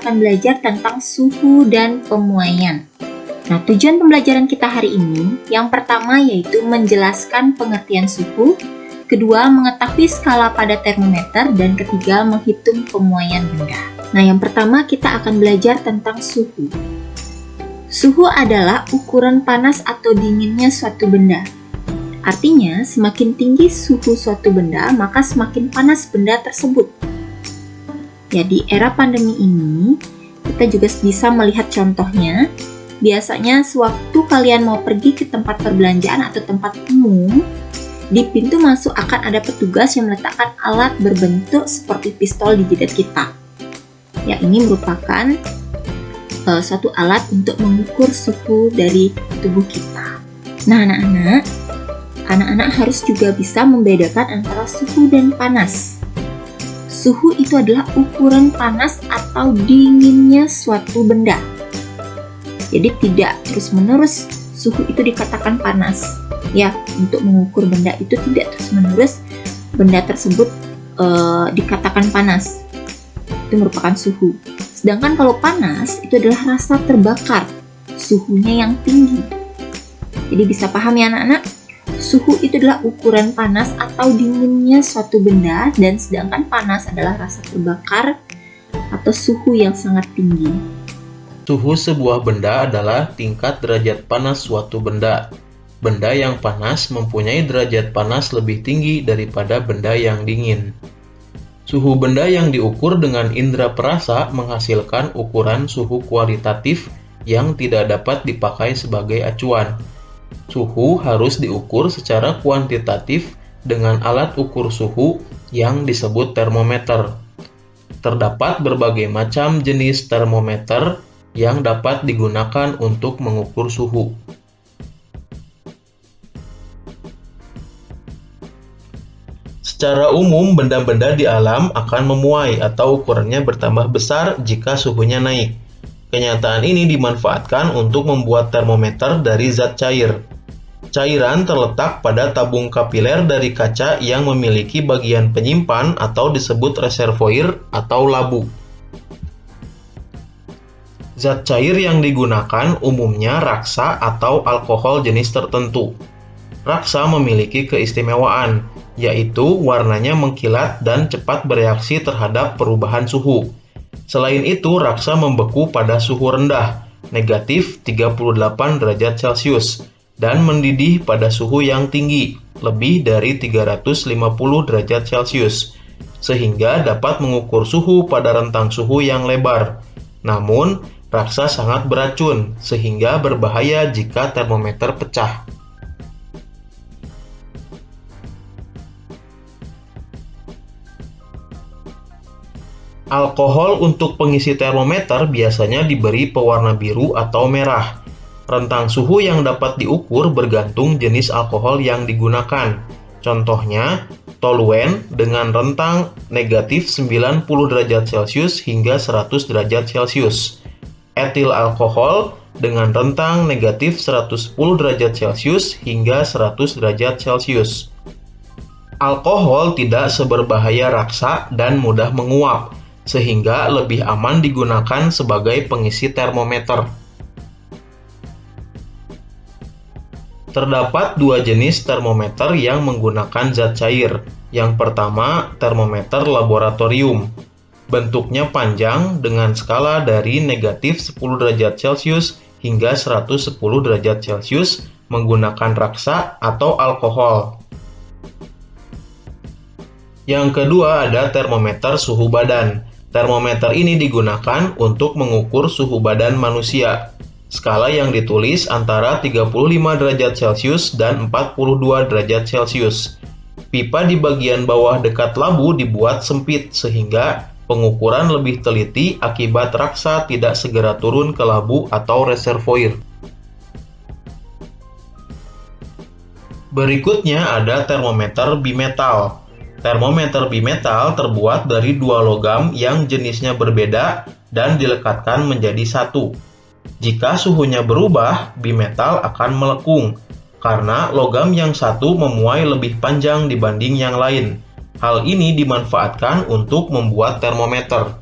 akan belajar tentang suhu dan pemuaian. Nah, tujuan pembelajaran kita hari ini, yang pertama yaitu menjelaskan pengertian suhu, kedua mengetahui skala pada termometer, dan ketiga menghitung pemuaian benda. Nah, yang pertama kita akan belajar tentang suhu. Suhu adalah ukuran panas atau dinginnya suatu benda. Artinya, semakin tinggi suhu suatu benda, maka semakin panas benda tersebut. Ya, di era pandemi ini, kita juga bisa melihat contohnya. Biasanya sewaktu kalian mau pergi ke tempat perbelanjaan atau tempat umum, di pintu masuk akan ada petugas yang meletakkan alat berbentuk seperti pistol di jidat kita. Ya, ini merupakan suatu alat untuk mengukur suhu dari tubuh kita. Nah, anak-anak harus juga bisa membedakan antara suhu dan panas. Suhu itu adalah ukuran panas atau dinginnya suatu benda. Jadi tidak terus-menerus suhu itu dikatakan panas. Ya, untuk mengukur benda itu tidak terus-menerus benda tersebut dikatakan panas. Itu merupakan suhu. Sedangkan kalau panas itu adalah rasa terbakar, suhunya yang tinggi. Jadi bisa paham ya anak-anak? Suhu itu adalah ukuran panas atau dinginnya suatu benda, dan sedangkan panas adalah rasa terbakar atau suhu yang sangat tinggi. Suhu sebuah benda adalah tingkat derajat panas suatu benda. Benda yang panas mempunyai derajat panas lebih tinggi daripada benda yang dingin. Suhu benda yang diukur dengan indera perasa menghasilkan ukuran suhu kualitatif yang tidak dapat dipakai sebagai acuan. Suhu harus diukur secara kuantitatif dengan alat ukur suhu yang disebut termometer. Terdapat berbagai macam jenis termometer yang dapat digunakan untuk mengukur suhu. Secara umum, benda-benda di alam akan memuai atau ukurannya bertambah besar jika suhunya naik. Kenyataan ini dimanfaatkan untuk membuat termometer dari zat cair. Cairan terletak pada tabung kapiler dari kaca yang memiliki bagian penyimpan atau disebut reservoir atau labu. Zat cair yang digunakan umumnya raksa atau alkohol jenis tertentu. Raksa memiliki keistimewaan, yaitu warnanya mengkilat dan cepat bereaksi terhadap perubahan suhu. Selain itu, raksa membeku pada suhu rendah, negatif 38 derajat Celcius, dan mendidih pada suhu yang tinggi, lebih dari 350 derajat Celcius, sehingga dapat mengukur suhu pada rentang suhu yang lebar. Namun, raksa sangat beracun, sehingga berbahaya jika termometer pecah. Alkohol untuk pengisi termometer biasanya diberi pewarna biru atau merah. Rentang suhu yang dapat diukur bergantung jenis alkohol yang digunakan. Contohnya, toluen dengan rentang negatif 90 derajat Celcius hingga 100 derajat Celcius. Etil alkohol dengan rentang negatif 110 derajat Celcius hingga 100 derajat Celcius. Alkohol tidak seberbahaya raksa dan mudah menguap, sehingga lebih aman digunakan sebagai pengisi termometer. Terdapat dua jenis termometer yang menggunakan zat cair. Yang pertama, termometer laboratorium. Bentuknya panjang dengan skala dari negatif 10 derajat Celcius hingga 110 derajat Celcius menggunakan raksa atau alkohol. Yang kedua ada termometer suhu badan. Termometer ini digunakan untuk mengukur suhu badan manusia. Skala yang ditulis antara 35 derajat Celcius dan 42 derajat Celcius. Pipa di bagian bawah dekat labu dibuat sempit sehingga pengukuran lebih teliti akibat raksa tidak segera turun ke labu atau reservoir. Berikutnya ada termometer bimetal. Termometer bimetal terbuat dari dua logam yang jenisnya berbeda dan dilekatkan menjadi satu. Jika suhunya berubah, bimetal akan melekung, karena logam yang satu memuai lebih panjang dibanding yang lain. Hal ini dimanfaatkan untuk membuat termometer.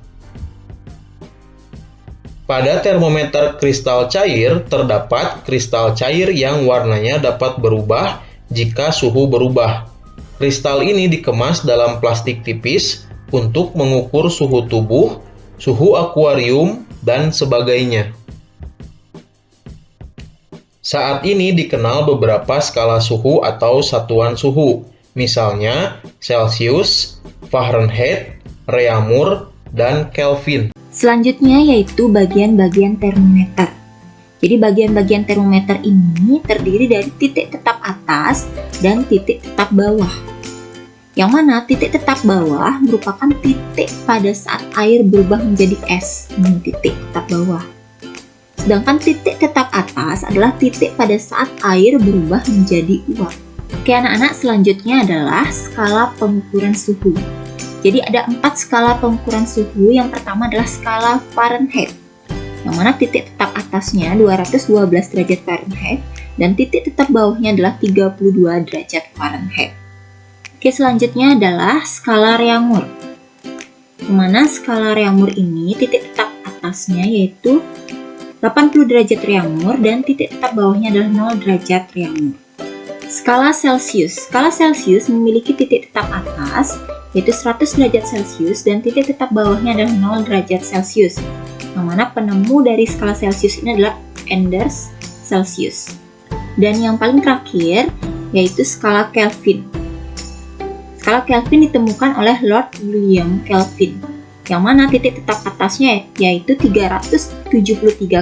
Pada termometer kristal cair, terdapat kristal cair yang warnanya dapat berubah jika suhu berubah. Kristal ini dikemas dalam plastik tipis untuk mengukur suhu tubuh, suhu akuarium, dan sebagainya. Saat ini dikenal beberapa skala suhu atau satuan suhu, misalnya Celsius, Fahrenheit, Reaumur, dan Kelvin. Selanjutnya yaitu bagian-bagian termometer. Jadi bagian-bagian termometer ini terdiri dari titik tetap atas dan titik tetap bawah. Yang mana titik tetap bawah merupakan titik pada saat air berubah menjadi es. Ini titik tetap bawah. Sedangkan titik tetap atas adalah titik pada saat air berubah menjadi uap. Oke anak-anak, selanjutnya adalah skala pengukuran suhu. Jadi ada 4 skala pengukuran suhu. Yang pertama adalah skala Fahrenheit, yang mana titik tetap atasnya 212 derajat Fahrenheit dan titik tetap bawahnya adalah 32 derajat Fahrenheit. Oke, selanjutnya adalah skala Reaumur, yang mana skala Reaumur ini titik tetap atasnya yaitu 80 derajat Reaumur dan titik tetap bawahnya adalah 0 derajat Reaumur. Skala Celsius. Skala Celsius memiliki titik tetap atas yaitu 100 derajat Celcius dan titik tetap bawahnya adalah 0 derajat Celcius. Yang mana penemu dari skala Celsius ini adalah Anders Celsius. Dan yang paling terakhir yaitu skala Kelvin. Skala Kelvin ditemukan oleh Lord William Kelvin, yang mana titik tetap atasnya yaitu 373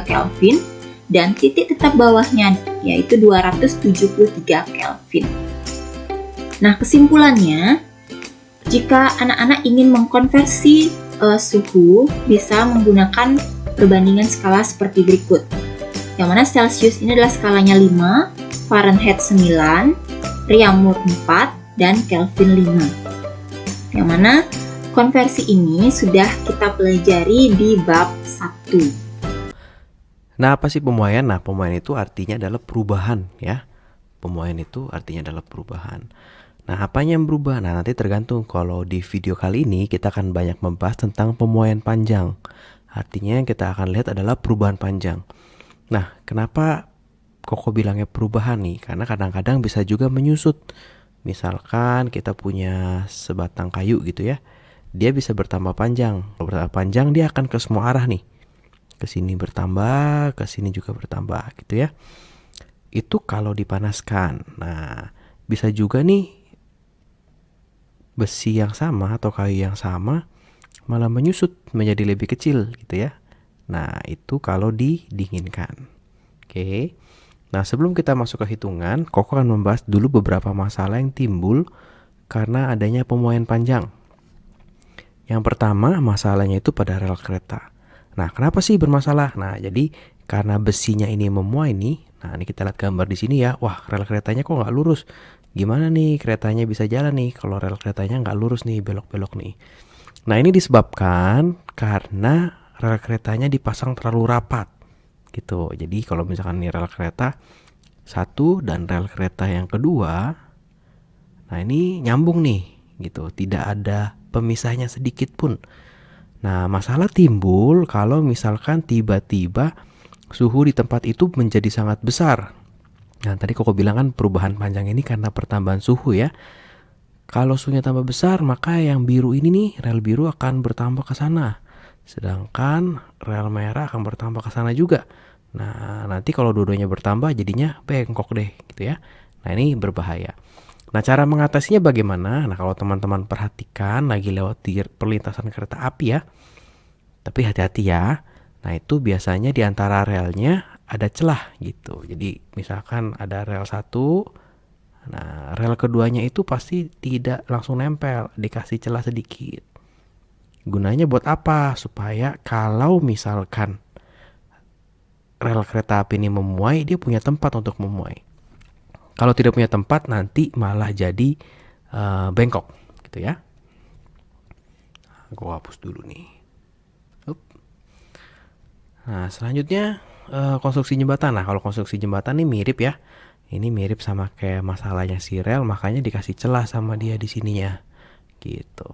Kelvin dan titik tetap bawahnya yaitu 273 Kelvin. Nah, kesimpulannya, jika anak-anak ingin mengkonversi suhu, bisa menggunakan perbandingan skala seperti berikut. Yang mana Celsius ini adalah skalanya 5, Fahrenheit 9, Reaumur 4, dan Kelvin 5. Yang mana konversi ini sudah kita pelajari di bab 1. Nah, apa sih pemuaian? Nah, pemuaian itu artinya adalah perubahan ya. Pemuaian itu artinya adalah perubahan. Nah, apanya yang berubah? Nah, nanti tergantung. Kalau di video kali ini kita akan banyak membahas tentang pemuaian panjang. Artinya yang kita akan lihat adalah perubahan panjang. Nah, kenapa Koko bilangnya perubahan nih? Karena kadang-kadang bisa juga menyusut. Misalkan kita punya sebatang kayu gitu ya. Dia bisa bertambah panjang. Kalau bertambah panjang dia akan ke semua arah nih. Ke sini bertambah, ke sini juga bertambah gitu ya. Itu kalau dipanaskan. Nah, bisa juga nih besi yang sama atau kayu yang sama malah menyusut menjadi lebih kecil gitu ya. Nah, itu kalau didinginkan. Oke. Nah, sebelum kita masuk ke hitungan, Koko akan membahas dulu beberapa masalah yang timbul karena adanya pemuaian panjang. Yang pertama, masalahnya itu pada rel kereta. Nah, kenapa sih bermasalah? Nah, jadi karena besinya ini memuai nih. Nah, ini kita lihat gambar di sini ya. Wah, rel keretanya kok nggak lurus. Gimana nih keretanya bisa jalan nih kalau rel keretanya nggak lurus nih, belok-belok nih. Nah, ini disebabkan karena rel keretanya dipasang terlalu rapat gitu. Jadi kalau misalkan nih rel kereta satu dan rel kereta yang kedua, nah ini nyambung nih gitu, tidak ada pemisahnya sedikit pun. Nah, masalah timbul kalau misalkan tiba-tiba suhu di tempat itu menjadi sangat besar. Nah, tadi Koko bilang kan perubahan panjang ini karena pertambahan suhu ya. Kalau suhunya tambah besar, maka yang biru ini nih, rel biru akan bertambah ke sana. Sedangkan rel merah akan bertambah ke sana juga. Nah, nanti kalau dua-duanya bertambah jadinya bengkok deh gitu ya. Nah, ini berbahaya. Nah, cara mengatasinya bagaimana? Nah, kalau teman-teman perhatikan lagi lewat di perlintasan kereta api ya. Tapi hati-hati ya. Nah, itu biasanya di antara relnya ada celah gitu. Jadi misalkan ada rel 1, nah rel keduanya itu pasti tidak langsung nempel, dikasih celah sedikit. Gunanya buat apa? Supaya kalau misalkan rel kereta api ini memuai, dia punya tempat untuk memuai. Kalau tidak punya tempat, nanti malah jadi bengkok gitu ya. Aku hapus dulu nih. Nah, selanjutnya konstruksi jembatan. Nah, kalau konstruksi jembatan ini mirip ya. Ini mirip sama kayak masalahnya si rel, makanya dikasih celah sama dia di sininya. Gitu.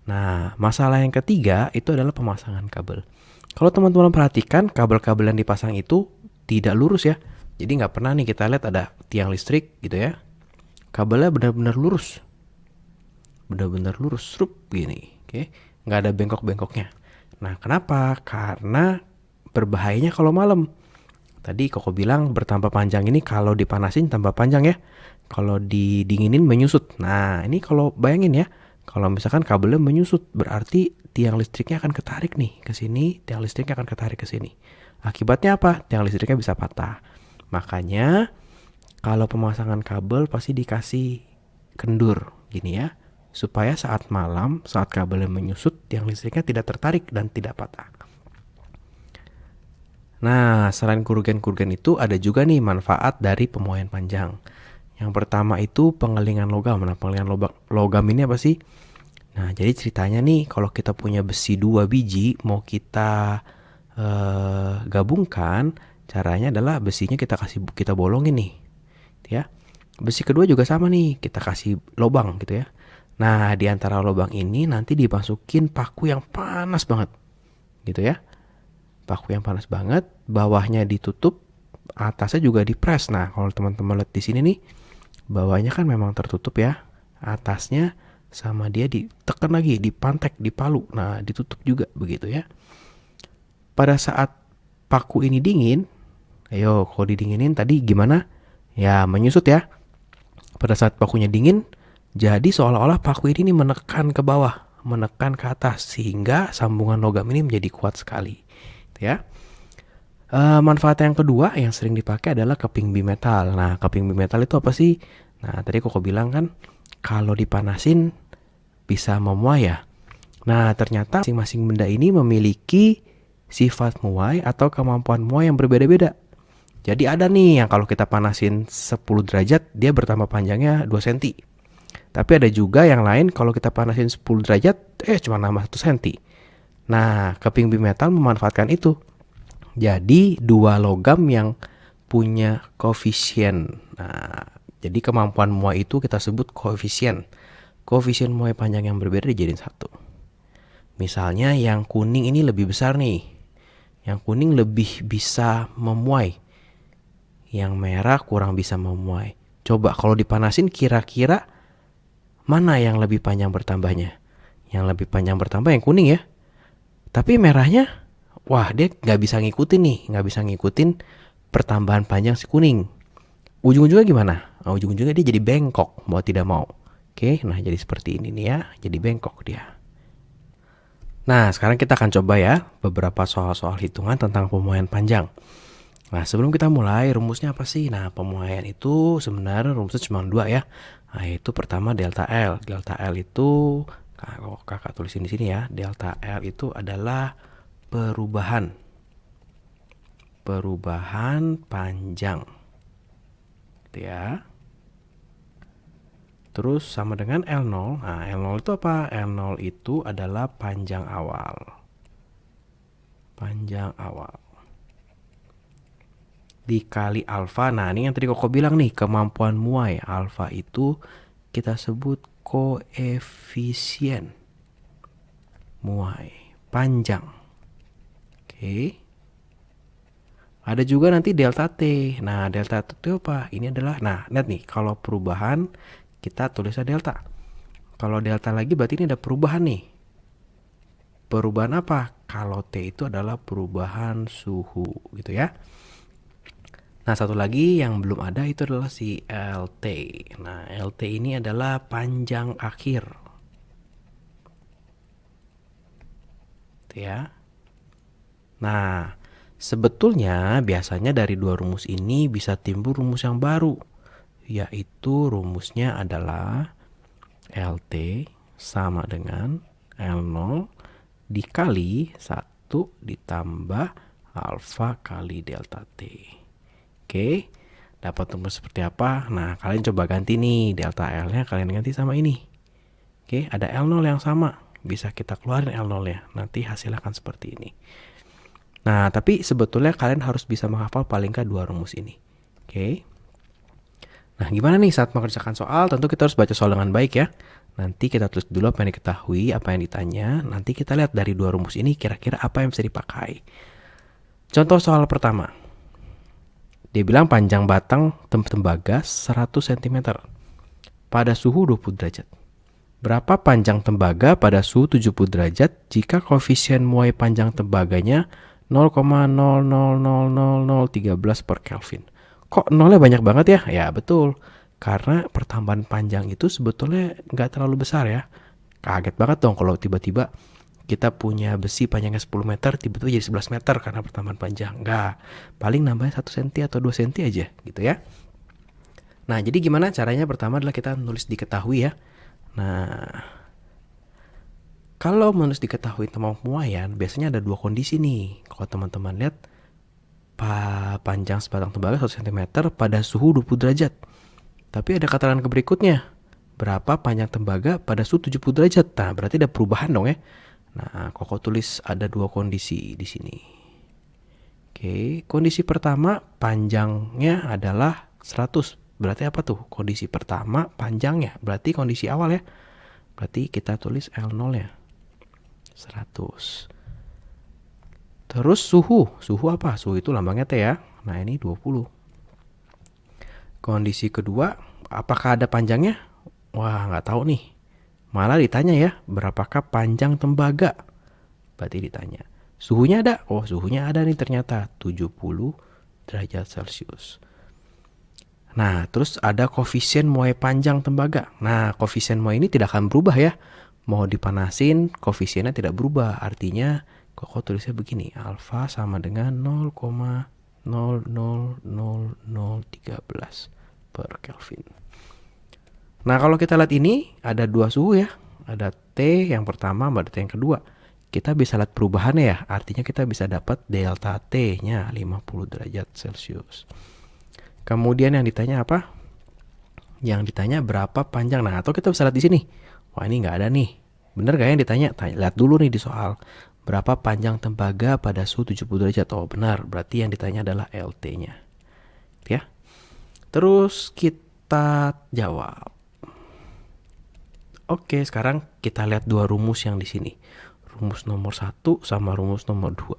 Nah, masalah yang ketiga itu adalah pemasangan kabel. Kalau teman-teman perhatikan, kabel-kabel yang dipasang itu tidak lurus ya. Jadi nggak pernah nih kita lihat ada tiang listrik gitu ya. Kabelnya benar-benar lurus. Benar-benar lurus, serup gini. Oke, nggak ada bengkok-bengkoknya. Nah, kenapa? Karena berbahayanya kalau malam. Tadi Koko bilang bertambah panjang ini kalau dipanasin tambah panjang ya. Kalau didinginin menyusut. Nah, ini kalau bayangin ya, kalau misalkan kabelnya menyusut, berarti tiang listriknya akan ketarik nih ke sini, tiang listriknya akan ketarik ke sini. Akibatnya apa? Tiang listriknya bisa patah. Makanya kalau pemasangan kabel pasti dikasih kendur gini ya, supaya saat malam, saat kabelnya menyusut, tiang listriknya tidak tertarik dan tidak patah. Nah, selain kerugian-kerugian itu ada juga nih manfaat dari pemuaian panjang. Yang pertama itu pengelingan logam. Nah, pengelingan logam ini apa sih? Nah, jadi ceritanya nih, kalau kita punya besi 2 biji, mau kita gabungkan, caranya adalah besinya kita bolongin nih, ya. Besi kedua juga sama nih, kita kasih lubang gitu ya. Nah, di antara lubang ini nanti dimasukin paku yang panas banget, gitu ya. Paku yang panas banget, bawahnya ditutup, atasnya juga dipres. Nah, kalau teman-teman lihat di sini nih, bawahnya kan memang tertutup ya, atasnya sama dia ditekan lagi, dipantek, dipalu. Nah, ditutup juga begitu ya. Pada saat paku ini dingin, ayo kalau didinginin tadi gimana? Ya, menyusut ya. Pada saat pakunya dingin, jadi seolah-olah paku ini menekan ke bawah, menekan ke atas, sehingga sambungan logam ini menjadi kuat sekali. Ya. Manfaat yang kedua yang sering dipakai adalah keping bimetal. Nah, keping bimetal itu apa sih? Nah, tadi Koko bilang kan kalau dipanasin bisa memuai ya. Nah, ternyata masing-masing benda ini memiliki sifat muai atau kemampuan muai yang berbeda-beda. Jadi ada nih yang kalau kita panasin 10 derajat dia bertambah panjangnya 2 cm. Tapi ada juga yang lain kalau kita panasin 10 derajat cuma nambah 1 cm. Nah, keping bimetal memanfaatkan itu. Jadi dua logam yang punya koefisien. Nah, jadi kemampuan muai itu kita sebut koefisien. Koefisien muai panjang yang berbeda dijadiin satu. Misalnya yang kuning ini lebih besar nih. Yang kuning lebih bisa memuai. Yang merah kurang bisa memuai. Coba kalau dipanasin kira-kira mana yang lebih panjang bertambahnya? Yang lebih panjang bertambah yang kuning ya. Tapi merahnya, wah dia nggak bisa ngikutin nih, nggak bisa ngikutin pertambahan panjang si kuning. Ujung-ujungnya gimana? Nah, ujung-ujungnya dia jadi bengkok, mau tidak mau. Oke, nah jadi seperti ini nih ya, jadi bengkok dia. Nah, sekarang kita akan coba ya beberapa soal-soal hitungan tentang pemuaian panjang. Nah, sebelum kita mulai, rumusnya apa sih? Nah, pemuaian itu sebenarnya rumusnya cuma 2 ya. Nah, itu pertama delta L. Delta L itu kalau kakak tulisin di sini ya, delta L itu adalah perubahan panjang, gitu ya. Terus sama dengan L0. Nah, L0 itu apa? L0 itu adalah panjang awal. Dikali alfa. Nah, ini yang tadi Koko bilang nih, kemampuan muai. Alfa itu kita sebut koefisien muai panjang. Oke. Ada juga nanti delta T. Nah, delta T itu apa? Ini adalah, nah, lihat nih, kalau perubahan kita tulisnya delta. Kalau delta lagi berarti ini ada perubahan nih. Perubahan apa? Kalau T itu adalah perubahan suhu, gitu ya. Nah, satu lagi yang belum ada itu adalah si LT. Nah, LT ini adalah panjang akhir. Itu ya. Nah, sebetulnya biasanya dari dua rumus ini bisa timbul rumus yang baru. Yaitu rumusnya adalah LT sama dengan L0 dikali 1 ditambah alfa kali delta T. Oke, dapat rumus seperti apa? Nah, kalian coba ganti nih delta L-nya, kalian ganti sama ini. Oke, ada L0 yang sama. Bisa kita keluarin L0-nya. Nanti hasilnya akan seperti ini. Nah, tapi sebetulnya kalian harus bisa menghafal paling nggak 2 rumus ini. Oke. Nah, gimana nih saat mengerjakan soal? Tentu kita harus baca soal dengan baik ya. Nanti kita tulis dulu apa yang diketahui, apa yang ditanya. Nanti kita lihat dari dua rumus ini kira-kira apa yang bisa dipakai. Contoh soal pertama. Dia bilang panjang batang tembaga 100 cm pada suhu 20 derajat. Berapa panjang tembaga pada suhu 70 derajat jika koefisien muai panjang tembaganya 0,000013 per Kelvin? Kok nolnya banyak banget ya? Ya betul, karena pertambahan panjang itu sebetulnya nggak terlalu besar ya. Kaget banget dong kalau tiba-tiba kita punya besi panjangnya 10 meter, tiba-tiba jadi 11 meter karena pertambahan panjang. Nggak, paling nambahnya 1 cm atau 2 cm aja gitu ya. Nah, jadi gimana caranya? Pertama adalah kita nulis diketahui ya. Nah, kalau menulis diketahui tentang pemuaian, biasanya ada dua kondisi nih. Kalau teman-teman lihat, panjang sebatang tembaga 1 cm pada suhu 20 derajat. Tapi ada keterangan berikutnya. Berapa panjang tembaga pada suhu 70 derajat? Nah, berarti ada perubahan dong ya. Nah, Koko tulis ada dua kondisi di sini. Oke, kondisi pertama panjangnya adalah 100. Berarti apa tuh? Kondisi pertama panjangnya. Berarti kondisi awal ya. Berarti kita tulis L0 ya. 100. Terus suhu. Suhu apa? Suhu itu lambangnya T ya. Nah, ini 20. Kondisi kedua, apakah ada panjangnya? Wah, nggak tahu nih. Malah ditanya ya, berapakah panjang tembaga? Berarti ditanya. Suhunya ada? Oh, suhunya ada nih ternyata. 70 derajat Celcius. Nah, terus ada koefisien muai panjang tembaga. Nah, koefisien muai ini tidak akan berubah ya. Mau dipanasin, koefisiennya tidak berubah. Artinya, Koko tulisnya begini. Alfa sama dengan 0,000013 per Kelvin. Nah, kalau kita lihat ini, ada dua suhu ya. Ada T yang pertama, ada T yang kedua. Kita bisa lihat perubahannya ya. Artinya kita bisa dapat delta T-nya 50 derajat Celcius. Kemudian yang ditanya apa? Yang ditanya berapa panjang. Nah, atau kita bisa lihat di sini. Wah, ini nggak ada nih. Bener gak yang ditanya? Lihat dulu nih di soal. Berapa panjang tembaga pada suhu 70 derajat? Oh, benar. Berarti yang ditanya adalah LT-nya. Ya. Terus kita jawab. Oke, sekarang kita lihat dua rumus yang di sini. Rumus nomor 1 sama rumus nomor 2.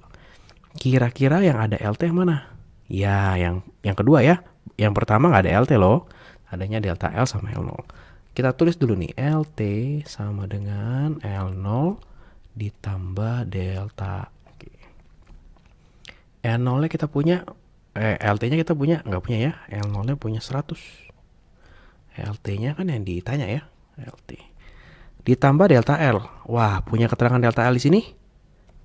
Kira-kira yang ada LT yang mana? Ya, yang kedua ya. Yang pertama nggak ada LT loh. Adanya delta L sama L0. Kita tulis dulu nih. LT sama dengan L0 ditambah delta. Oke. L0-nya kita punya. LT-nya kita punya. Nggak punya ya. L0-nya punya 100. LT-nya kan yang ditanya ya. LT. Ditambah delta L. Wah, punya keterangan delta L di sini?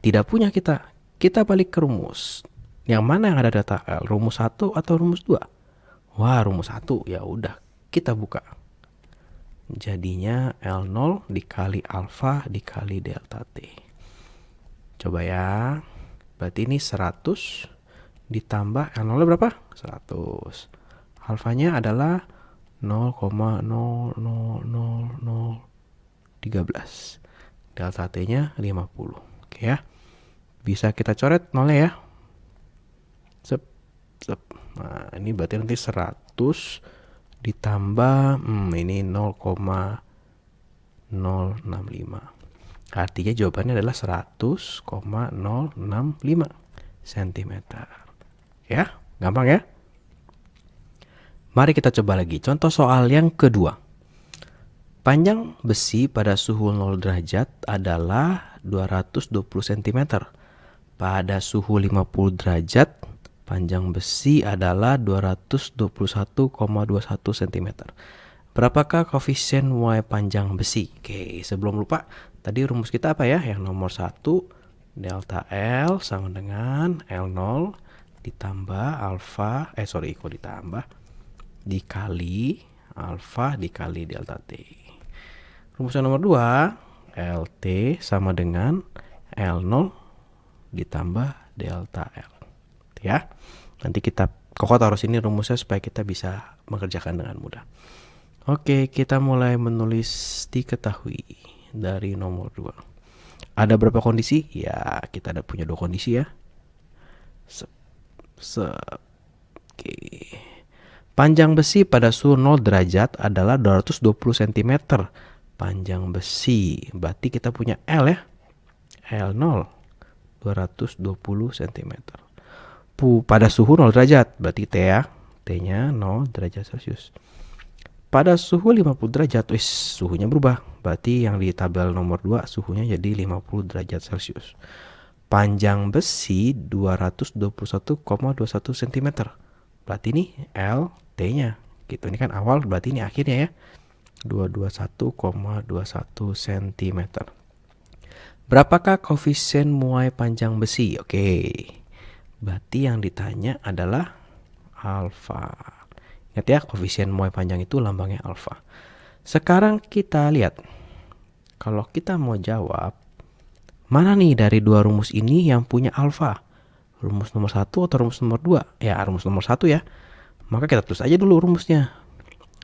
Tidak punya kita. Kita balik ke rumus. Yang mana yang ada delta L? Rumus 1 atau rumus 2? Wah, rumus 1. Ya udah, kita buka. Jadinya L0 dikali alfa dikali delta T. Coba ya. Berarti ini 100 ditambah L0 berapa? 100. Alfanya adalah 0,00013. Delta T-nya 50. Oke ya. Bisa kita coret nolnya ya. Sep. Nah, ini berarti nanti 100 ditambah ini 0,065. Artinya jawabannya adalah 100,065 cm. Ya, gampang ya. Mari kita coba lagi. Contoh soal yang kedua. Panjang besi pada suhu 0 derajat adalah 220 cm. Pada suhu 50 derajat, panjang besi adalah 221,21 cm. Berapakah koefisien muai panjang besi? Oke, sebelum lupa, tadi rumus kita apa ya? Yang nomor 1, delta L sama dengan L0 ditambah alfa, dikali alfa dikali delta T. Rumus yang nomor 2, LT sama dengan L0 ditambah delta L. Ya. Nanti Koko taruh sini rumusnya supaya kita bisa mengerjakan dengan mudah. Oke, kita mulai menulis diketahui dari nomor 2. Ada berapa kondisi? Ya, kita ada punya 2 kondisi ya. Oke. Panjang besi pada suhu 0 derajat adalah 220 cm panjang besi. Berarti kita punya L ya. L0 220 cm. Pada suhu 0 derajat, berarti T ya. T-nya 0 derajat Celcius. Pada suhu 50 derajat, suhunya berubah. Berarti yang di tabel nomor 2 suhunya jadi 50 derajat Celcius. Panjang besi 221,21 cm. Berarti ini L T-nya. Gitu, ini kan awal, berarti ini akhirnya ya. 221,21 cm. Berapakah koefisien muai panjang besi? Oke. Berarti yang ditanya adalah alfa. Ingat ya, koefisien muai panjang itu lambangnya alfa. Sekarang kita lihat. Kalau kita mau jawab, mana nih dari dua rumus ini yang punya alfa? Rumus nomor 1 atau rumus nomor 2? Ya, rumus nomor 1 ya. Maka kita tulis aja dulu rumusnya.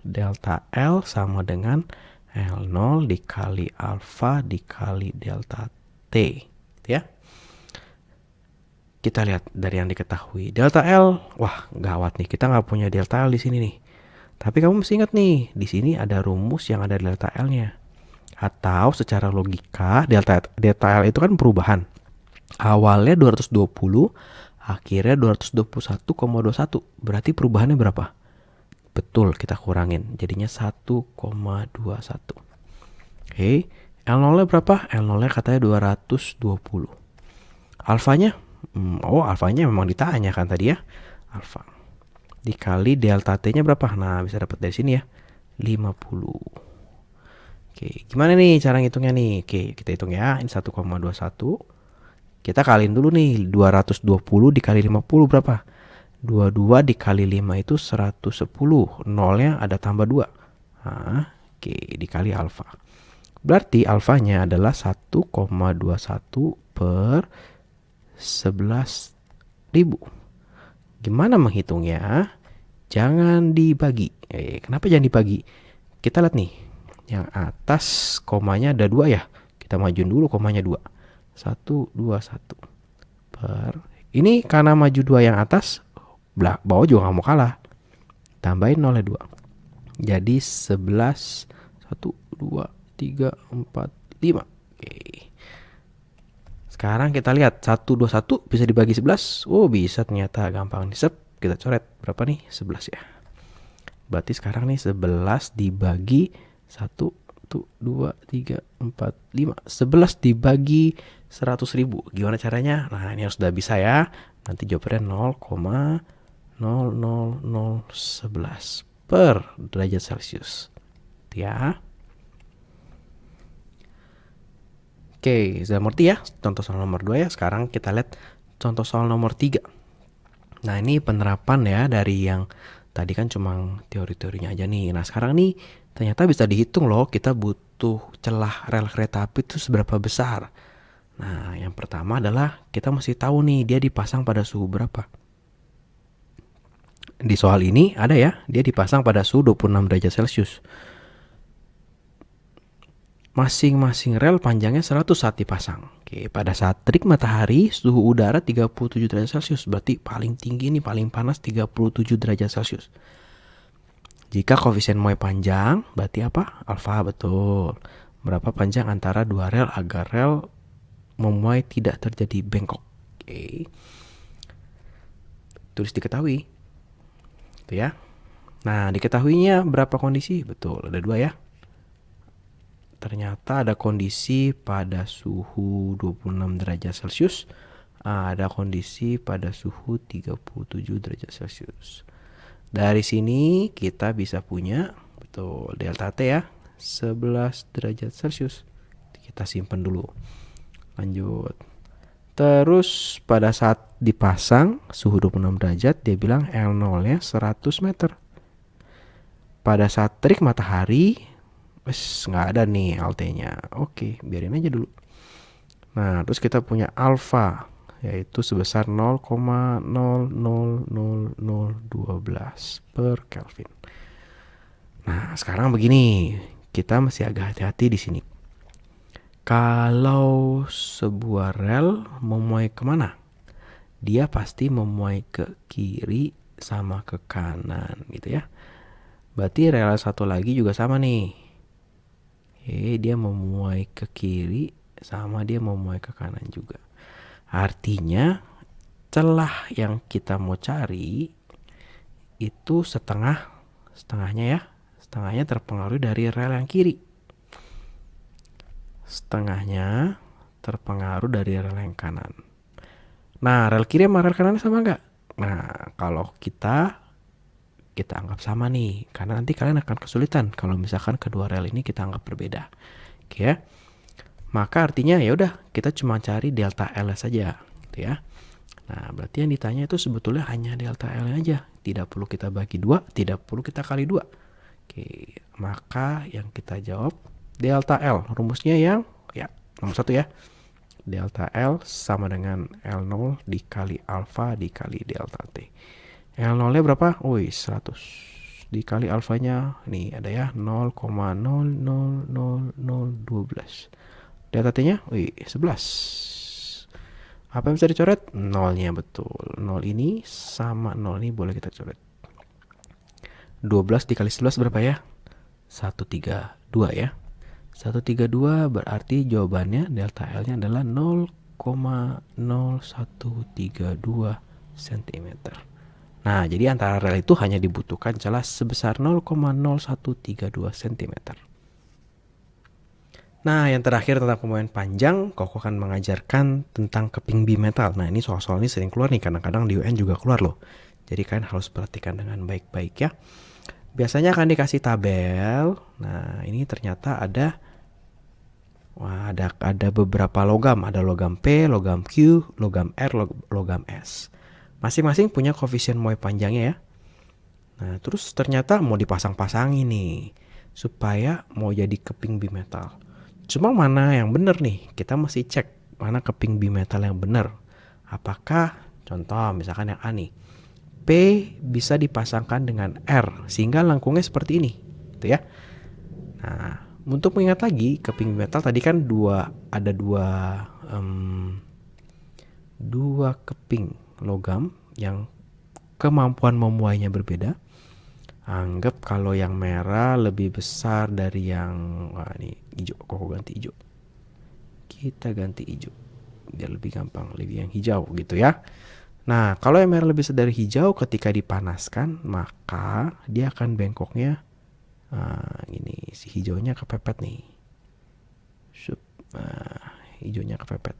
Delta L sama dengan L0 dikali alfa dikali delta T. Ya. Kita lihat dari yang diketahui. Delta L, wah gawat nih. Kita nggak punya delta L di sini nih. Tapi kamu mesti ingat nih, di sini ada rumus yang ada delta L-nya. Atau secara logika, delta L itu kan perubahan. Awalnya 220, akhirnya 221,21. Berarti perubahannya berapa? Betul, kita kurangin. Jadinya 1,21. Oke, L0-nya berapa? L0-nya katanya 220. Alfanya? Alfanya memang ditanya kan tadi ya. Alfa. Dikali delta T-nya berapa? Nah, bisa dapat dari sini ya. 50. Oke, gimana nih cara ngitungnya nih? Oke, kita hitung ya. Ini 1,21. Kita kaliin dulu nih. 220 dikali 50 berapa? 22 dikali 5 itu 110. Nolnya ada tambah 2. Nah, oke, dikali alfa. Berarti alfanya adalah 1,21 per 11.000. Gimana menghitungnya? Jangan dibagi. Kenapa jangan dibagi? Kita lihat nih. Yang atas komanya ada 2 ya. Kita majuin dulu komanya 2. 1, 2, 1. Per. Ini karena maju 2 yang atas, bawah juga nggak mau kalah. Tambahin 0 2. Jadi 11, 1, 2, 3, 4, 5. Oke. Sekarang kita lihat 1, 2, 1 bisa dibagi 11. Oh bisa ternyata gampang. Kita coret. Berapa nih? 11 ya. Berarti sekarang nih 11 dibagi 1, 2, 3, 4, 5. 11 dibagi 100.000. Gimana caranya? Nah ini harus udah bisa ya. Nanti jawabannya 0,00011 per derajat Celcius. Ya. Oke, sudah mengerti ya contoh soal nomor 2 ya. Sekarang kita lihat contoh soal nomor 3. Nah ini penerapan ya dari yang tadi kan cuma teori-teorinya aja nih. Nah sekarang nih ternyata bisa dihitung loh, kita butuh celah rel kereta api itu seberapa besar. Nah yang pertama adalah kita mesti tahu nih dia dipasang pada suhu berapa. Di soal ini ada ya, dia dipasang pada suhu 26 derajat Celcius. Masing-masing rel panjangnya 100 saat dipasang. Oke, pada saat terik matahari, suhu udara 37 derajat Celcius. Berarti paling tinggi nih, paling panas 37 derajat Celcius. Jika koefisien muai panjang, berarti apa? Alfa, betul. Berapa panjang antara dua rel agar rel memuai tidak terjadi bengkok. Oke. Tulis diketahui. Itu ya. Nah, diketahuinya berapa kondisi? Betul, ada 2 ya. Ternyata ada kondisi pada suhu 26 derajat Celcius, ada kondisi pada suhu 37 derajat Celcius. Dari sini kita bisa punya betul delta T ya, 11 derajat Celcius. Kita simpan dulu. Lanjut. Terus pada saat dipasang suhu 26 derajat, dia bilang L0-nya 100 meter. Pada saat terik matahari nggak ada nih LT-nya. Oke, biarin aja dulu. Nah, terus kita punya alfa yaitu sebesar 0,00012 per Kelvin. Nah, sekarang begini, kita masih agak hati-hati di sini. Kalau sebuah rel memuai kemana? Dia pasti memuai ke kiri sama ke kanan gitu ya. Berarti rel satu lagi juga sama nih. Dia memuai ke kiri sama dia memuai ke kanan juga. Artinya celah yang kita mau cari itu setengahnya ya. Setengahnya terpengaruh dari rel yang kiri. Setengahnya terpengaruh dari rel yang kanan. Nah, rel kiri sama rel kanan sama nggak? Nah, kalau kita anggap sama nih, karena nanti kalian akan kesulitan kalau misalkan kedua rel ini kita anggap berbeda. Oke ya. Maka artinya ya udah kita cuma cari delta L saja, gitu ya. Nah, berarti yang ditanya itu sebetulnya hanya delta L aja. Tidak perlu kita bagi 2, tidak perlu kita kali 2. Oke, maka yang kita jawab delta L. Rumusnya yang ya nomor 1 ya. Delta L sama dengan L0 dikali alfa dikali delta T. L0-nya berapa? 100. Dikali alfanya, nih ada ya 0,0000012. Delta T-nya, 11. Apa yang bisa dicoret? 0-nya betul. 0 ini sama 0 ini boleh kita coret. 12 dikali 11 berapa ya? 132 ya. 132 berarti jawabannya delta L-nya adalah 0,0132 cm. Nah, jadi antara rel itu hanya dibutuhkan celah sebesar 0,0132 cm. Nah, yang terakhir tentang pemuaian panjang, Koko akan mengajarkan tentang keping bimetal. Nah, ini soal-soal ini sering keluar nih, kadang-kadang di UN juga keluar loh. Jadi kalian harus perhatikan dengan baik-baik ya. Biasanya akan dikasih tabel. Nah, ini ternyata ada beberapa logam. Ada logam P, logam Q, logam R, logam S. Masing-masing punya koefisien muai panjangnya ya. Nah, terus ternyata mau dipasang-pasangin nih supaya mau jadi keping bimetal. Cuma mana yang benar nih? Kita mesti cek mana keping bimetal yang benar. Apakah contoh misalkan yang A nih. P bisa dipasangkan dengan R sehingga lengkungnya seperti ini, gitu ya. Nah, untuk mengingat lagi keping bimetal tadi kan ada dua keping logam yang kemampuan memuainya berbeda. Anggap kalau yang merah lebih besar dari yang ini hijau. Kok ganti hijau? Kita ganti hijau biar lebih gampang, lebih yang hijau gitu ya. Nah, kalau yang merah lebih besar dari hijau ketika dipanaskan, maka dia akan bengkoknya ini si hijaunya kepepet nih. Hijaunya kepepet.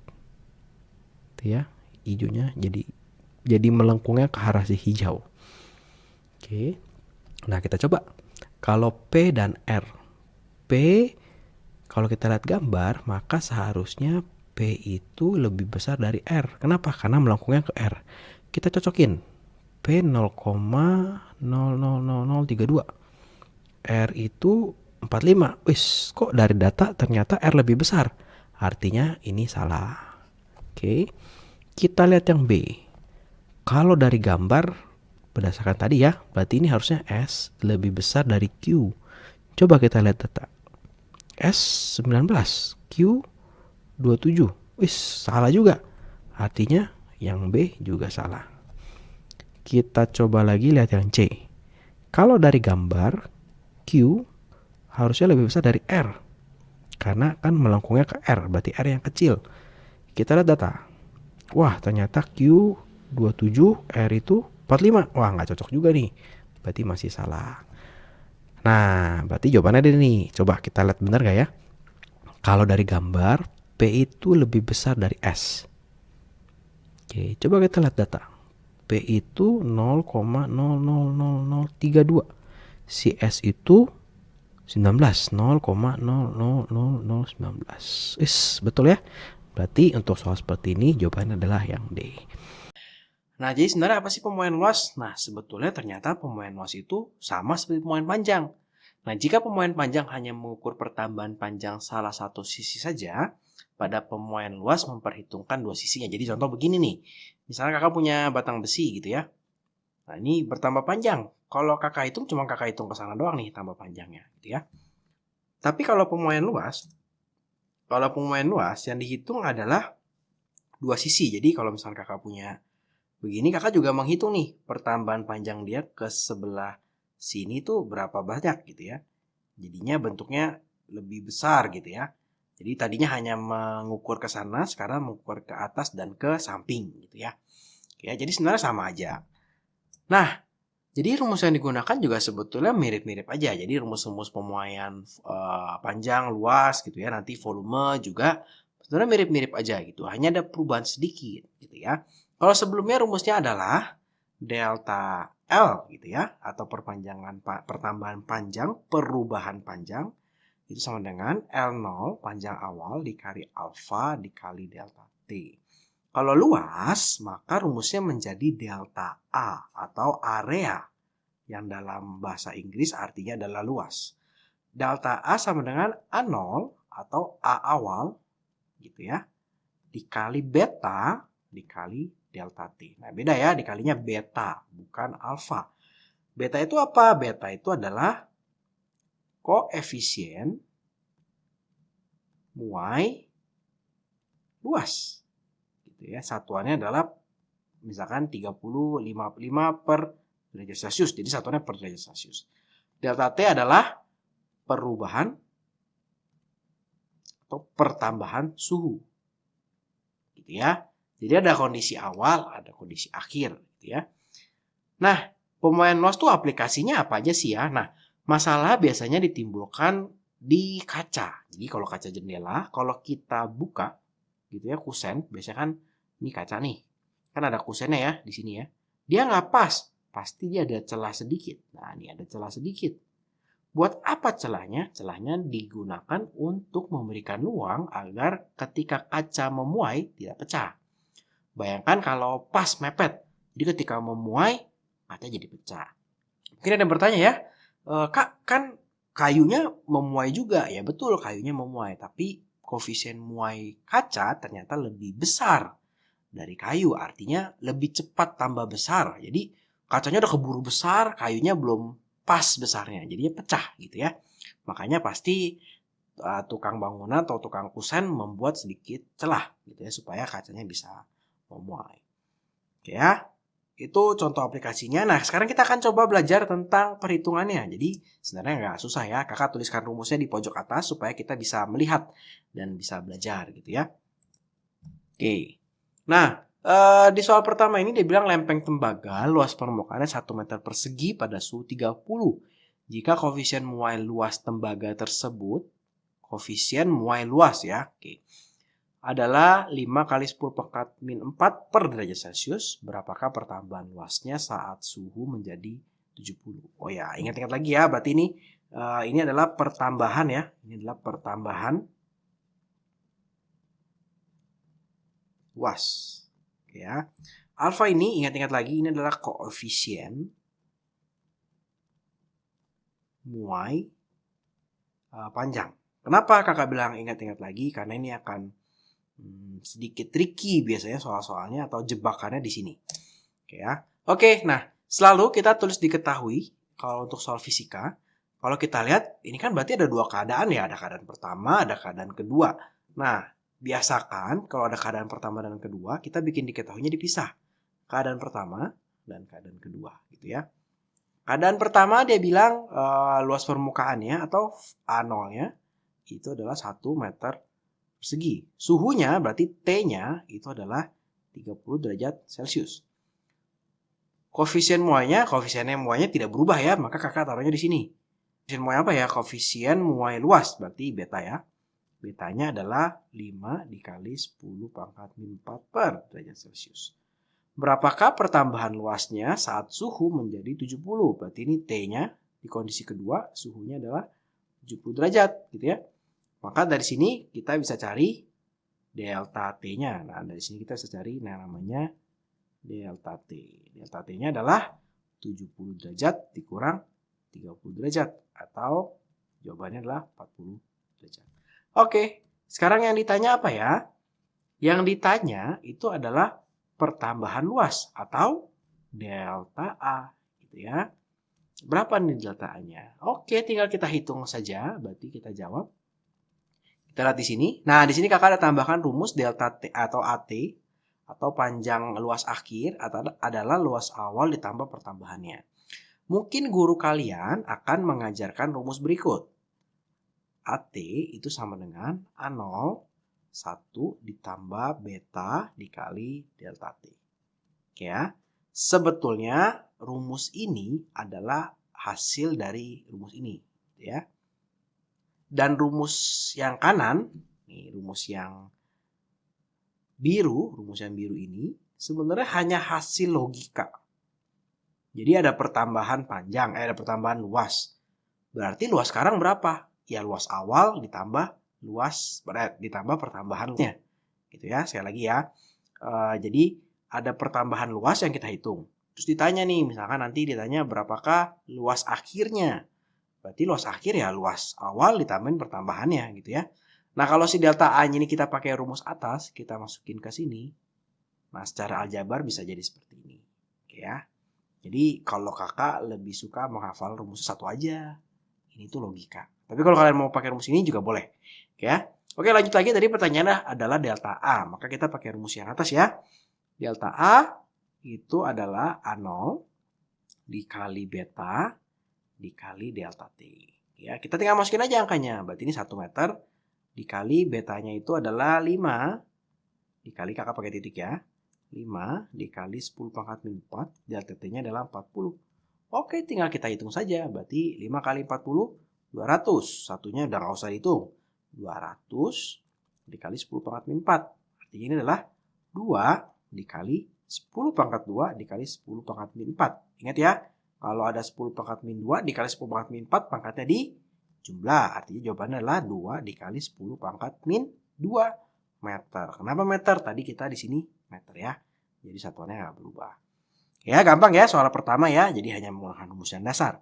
Itu ya, hijaunya jadi melengkungnya ke arah si hijau. Oke. Nah, kita coba. Kalau P dan R. P, kalau kita lihat gambar, maka seharusnya P itu lebih besar dari R. Kenapa? Karena melengkungnya ke R. Kita cocokin. P 0,00032. R itu 45. Wis, kok dari data ternyata R lebih besar. Artinya ini salah. Oke. Kita lihat yang B. Kalau dari gambar berdasarkan tadi ya, berarti ini harusnya S lebih besar dari Q. Coba kita lihat data. S 19, Q 27. Wis, salah juga. Artinya yang B juga salah. Kita coba lagi lihat yang C. Kalau dari gambar, Q harusnya lebih besar dari R. Karena kan melengkungnya ke R, berarti R yang kecil. Kita lihat data. Wah, ternyata Q 27, R itu 45. Wah, nggak cocok juga nih. Berarti masih salah. Nah, berarti jawabannya ada nih. Coba kita lihat benar gak ya? Kalau dari gambar, P itu lebih besar dari S. Oke, coba kita lihat data. P itu 0,00032. Si S itu 19, 0,00019. Betul ya? Berarti untuk soal seperti ini jawabannya adalah yang D. Nah, jadi sebenarnya apa sih pemuaian luas? Nah, sebetulnya ternyata pemuaian luas itu sama seperti pemuaian panjang. Nah, jika pemuaian panjang hanya mengukur pertambahan panjang salah satu sisi saja, pada pemuaian luas memperhitungkan dua sisinya. Jadi contoh begini nih, misalnya kakak punya batang besi gitu ya. Nah, ini bertambah panjang. Kalau kakak hitung, cuma kakak hitung ke sana doang nih tambah panjangnya gitu ya. Tapi kalau pemuaian luas yang dihitung adalah dua sisi. Jadi kalau misalnya kakak punya begini, kakak juga menghitung nih pertambahan panjang dia ke sebelah sini tuh berapa banyak gitu ya. Jadinya bentuknya lebih besar gitu ya. Jadi tadinya hanya mengukur ke sana, sekarang mengukur ke atas dan ke samping gitu ya. Oke, jadi sebenarnya sama aja. Nah, jadi rumus yang digunakan juga sebetulnya mirip-mirip aja. Jadi rumus-rumus pemuaian panjang, luas gitu ya. Nanti volume juga sebenarnya mirip-mirip aja gitu. Hanya ada perubahan sedikit gitu ya. Kalau sebelumnya rumusnya adalah delta L gitu ya. Atau pertambahan panjang, perubahan panjang. Itu sama dengan L0 panjang awal dikali alfa dikali delta T. Kalau luas, maka rumusnya menjadi delta A atau area, yang dalam bahasa Inggris artinya adalah luas. Delta A sama dengan A0 atau A awal gitu ya, dikali beta dikali delta T. Nah, beda ya, dikalinya beta bukan alfa. Beta itu apa? Beta itu adalah koefisien muai luas. Ya, satuannya adalah misalkan 30,55 per derajat Celcius. Jadi satuannya per derajat Celcius. Delta T adalah perubahan atau pertambahan suhu. Gitu ya. Jadi ada kondisi awal, ada kondisi akhir gitu ya. Nah, pemuaian luas tuh aplikasinya apa aja sih ya? Nah, masalah biasanya ditimbulkan di kaca. Jadi kalau kaca jendela, kalau kita buka gitu ya, kusen, biasanya kan ini kaca nih, kan ada kusennya ya di sini ya. Dia nggak pas, pasti dia ada celah sedikit. Nah, ini ada celah sedikit. Buat apa celahnya? Celahnya digunakan untuk memberikan ruang agar ketika kaca memuai tidak pecah. Bayangkan kalau pas mepet, jadi ketika memuai kaca jadi pecah. Mungkin ada yang bertanya ya, Kak, kan kayunya memuai juga. Ya betul, kayunya memuai, tapi koefisien muai kaca ternyata lebih besar dari kayu, artinya lebih cepat tambah besar. Jadi kacanya udah keburu besar, kayunya belum pas besarnya, jadinya pecah gitu ya. Makanya pasti tukang bangunan atau tukang kusen membuat sedikit celah gitu ya, supaya kacanya bisa memuai. Oke ya, itu contoh aplikasinya. Nah, sekarang kita akan coba belajar tentang perhitungannya. Jadi sebenarnya nggak susah ya, kakak tuliskan rumusnya di pojok atas supaya kita bisa melihat dan bisa belajar gitu ya. Oke. Nah, di soal pertama ini dia bilang lempeng tembaga luas permukaannya 1 meter persegi pada suhu 30. Jika koefisien muai luas tembaga tersebut, koefisien muai luas ya, oke, adalah 5 kali 10 pangkat min 4 per derajat Celcius, berapakah pertambahan luasnya saat suhu menjadi 70? Oh ya, ingat-ingat lagi ya, berarti ini adalah pertambahan ya, ini adalah pertambahan luas ya. Alfa ini ingat-ingat lagi, ini adalah koefisien muai panjang. Kenapa kakak bilang ingat-ingat lagi? Karena ini akan sedikit tricky biasanya soal-soalnya atau jebakannya di sini. Oke ya. Oke, nah selalu kita tulis diketahui kalau untuk soal fisika. Kalau kita lihat ini kan berarti ada dua keadaan ya, ada keadaan pertama, ada keadaan kedua. Nah, biasakan kalau ada keadaan pertama dan kedua, kita bikin diketahuinya dipisah. Keadaan pertama dan keadaan kedua gitu ya. Keadaan pertama dia bilang luas permukaannya atau A0-nya itu adalah 1 meter persegi. Suhunya berarti T-nya itu adalah 30 derajat Celcius. Koefisiennya muainya tidak berubah ya, maka kakak taruhnya di sini. Koefisien muai apa ya? Koefisien muai luas, berarti beta ya. Betanya adalah 5 dikali 10 pangkat min 4 per derajat Celcius. Berapakah pertambahan luasnya saat suhu menjadi 70? Berarti ini T-nya di kondisi kedua, suhunya adalah 70 derajat gitu ya. Maka dari sini kita bisa cari delta T-nya. Nah, dari sini kita bisa cari namanya delta T. Delta T-nya adalah 70 derajat dikurang 30 derajat. Atau jawabannya adalah 40 derajat. Oke, sekarang yang ditanya apa ya? Yang ditanya itu adalah pertambahan luas atau delta A gitu ya. Berapa nih delta A-nya? Oke, tinggal kita hitung saja, berarti kita jawab. Kita lihat di sini. Nah, di sini kakak ada tambahkan rumus delta T atau AT atau panjang luas akhir adalah luas awal ditambah pertambahannya. Mungkin guru kalian akan mengajarkan rumus berikut. AT itu sama dengan A0 1 ditambah beta dikali delta T. Oke ya. Sebetulnya rumus ini adalah hasil dari rumus ini, ya. Dan rumus yang kanan, nih rumus yang biru ini sebenarnya hanya hasil logika. Jadi ada pertambahan panjang, ada pertambahan luas. Berarti luas sekarang berapa? Ya luas awal ditambah ditambah pertambahannya. Gitu ya, sekali lagi ya. Jadi ada pertambahan luas yang kita hitung. Terus ditanya nih, misalkan nanti ditanya berapakah luas akhirnya. Berarti luas akhir ya luas awal ditambahin pertambahannya gitu ya. Nah kalau si delta A ini kita pakai rumus atas, kita masukin ke sini. Nah secara aljabar bisa jadi seperti ini. Oke ya. Jadi kalau kakak lebih suka menghafal rumus satu aja. Ini tuh logika. Tapi kalau kalian mau pakai rumus ini juga boleh. Oke ya. Oke lanjut lagi, tadi pertanyaannya adalah delta A. Maka kita pakai rumus yang atas ya. Delta A itu adalah A0 dikali beta dikali delta T. Ya, kita tinggal masukin aja angkanya. Berarti ini 1 meter dikali betanya itu adalah 5 dikali, kakak pakai titik ya. 5 dikali 10 pangkat min 4, delta T-nya adalah 40. Oke, tinggal kita hitung saja. Berarti 5 kali 40, 200. Satunya udah nggak usah dihitung. 200 dikali 10 pangkat min 4. Artinya ini adalah 2 dikali 10 pangkat 2 dikali 10 pangkat min 4. Ingat ya, kalau ada 10 pangkat min 2 dikali 10 pangkat min 4, pangkatnya di jumlah. Artinya jawabannya adalah 2 dikali 10 pangkat min 2 meter. Kenapa meter? Tadi kita di sini meter ya. Jadi satuannya nggak berubah. Ya gampang ya soal pertama ya. Jadi hanya menggunakan rumus yang dasar.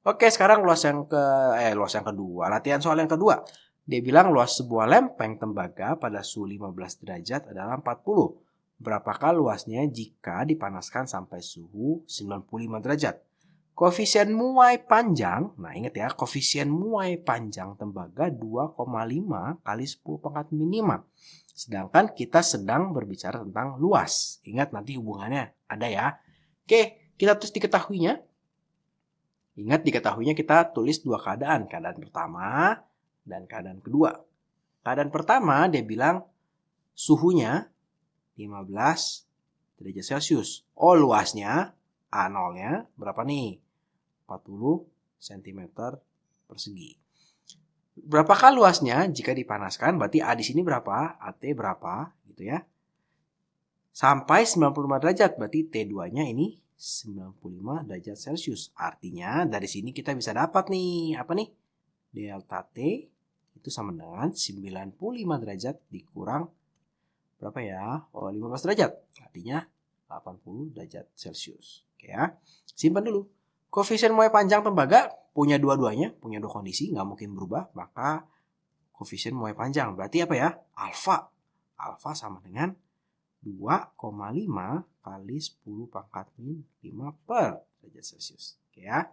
Oke, sekarang luas yang kedua. Latihan soal yang kedua. Dia bilang luas sebuah lempeng tembaga pada suhu 15 derajat adalah 40. Berapakah luasnya jika dipanaskan sampai suhu 95 derajat? Koefisien muai panjang, nah ingat ya, koefisien muai panjang tembaga 2,5 kali 10 pangkat min 5. Sedangkan kita sedang berbicara tentang luas. Ingat nanti hubungannya ada ya. Oke, kita tulis diketahuinya. Ingat diketahuinya kita tulis dua keadaan. Keadaan pertama dan keadaan kedua. Keadaan pertama dia bilang suhunya 15 derajat Celcius. Oh luasnya A0-nya berapa nih? 40 cm persegi. Berapakah luasnya jika dipanaskan? Berarti A di sini berapa? AT berapa? Gitu ya. Sampai 95 derajat. Berarti T2-nya ini 95 derajat Celcius. Artinya dari sini kita bisa dapat nih. Apa nih? Delta T itu sama dengan 95 derajat dikurang berapa ya? 15 derajat. Artinya 80 derajat Celcius. Oke ya. Simpan dulu. Koefisien muai panjang tembaga punya dua-duanya, punya dua kondisi, nggak mungkin berubah. Maka koefisien muai panjang berarti apa ya? Alfa. Alfa sama dengan 2,5 kali 10 pangkat min 5 per derajat Celcius. Oke ya.